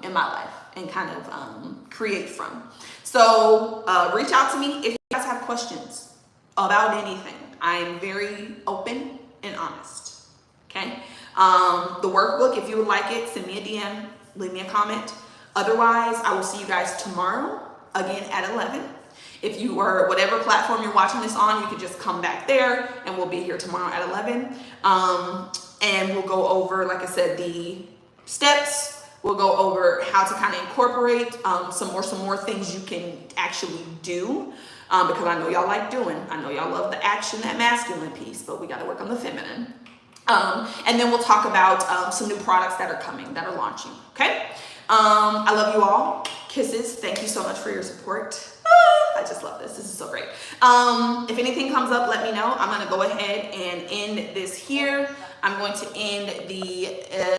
in my life and kind of create from. So reach out to me if you guys have questions about anything. I am very open and honest. Okay? The workbook, if you would like it, send me a DM, leave me a comment. Otherwise, I will see you guys tomorrow again at 11. If you are, whatever platform you're watching this on, you can just come back there and we'll be here tomorrow at 11. And we'll go over, like I said, the steps. We'll go over how to kind of incorporate some more things you can actually do. Because I know y'all like doing. I know y'all love the action, that masculine piece, but we got to work on the feminine. And then we'll talk about some new products that are coming, that are launching. Okay? I love you all. Kisses. Thank you so much for your support. I just love this. This is so great. If anything comes up, let me know. I'm going to go ahead and end this here. I'm going to end the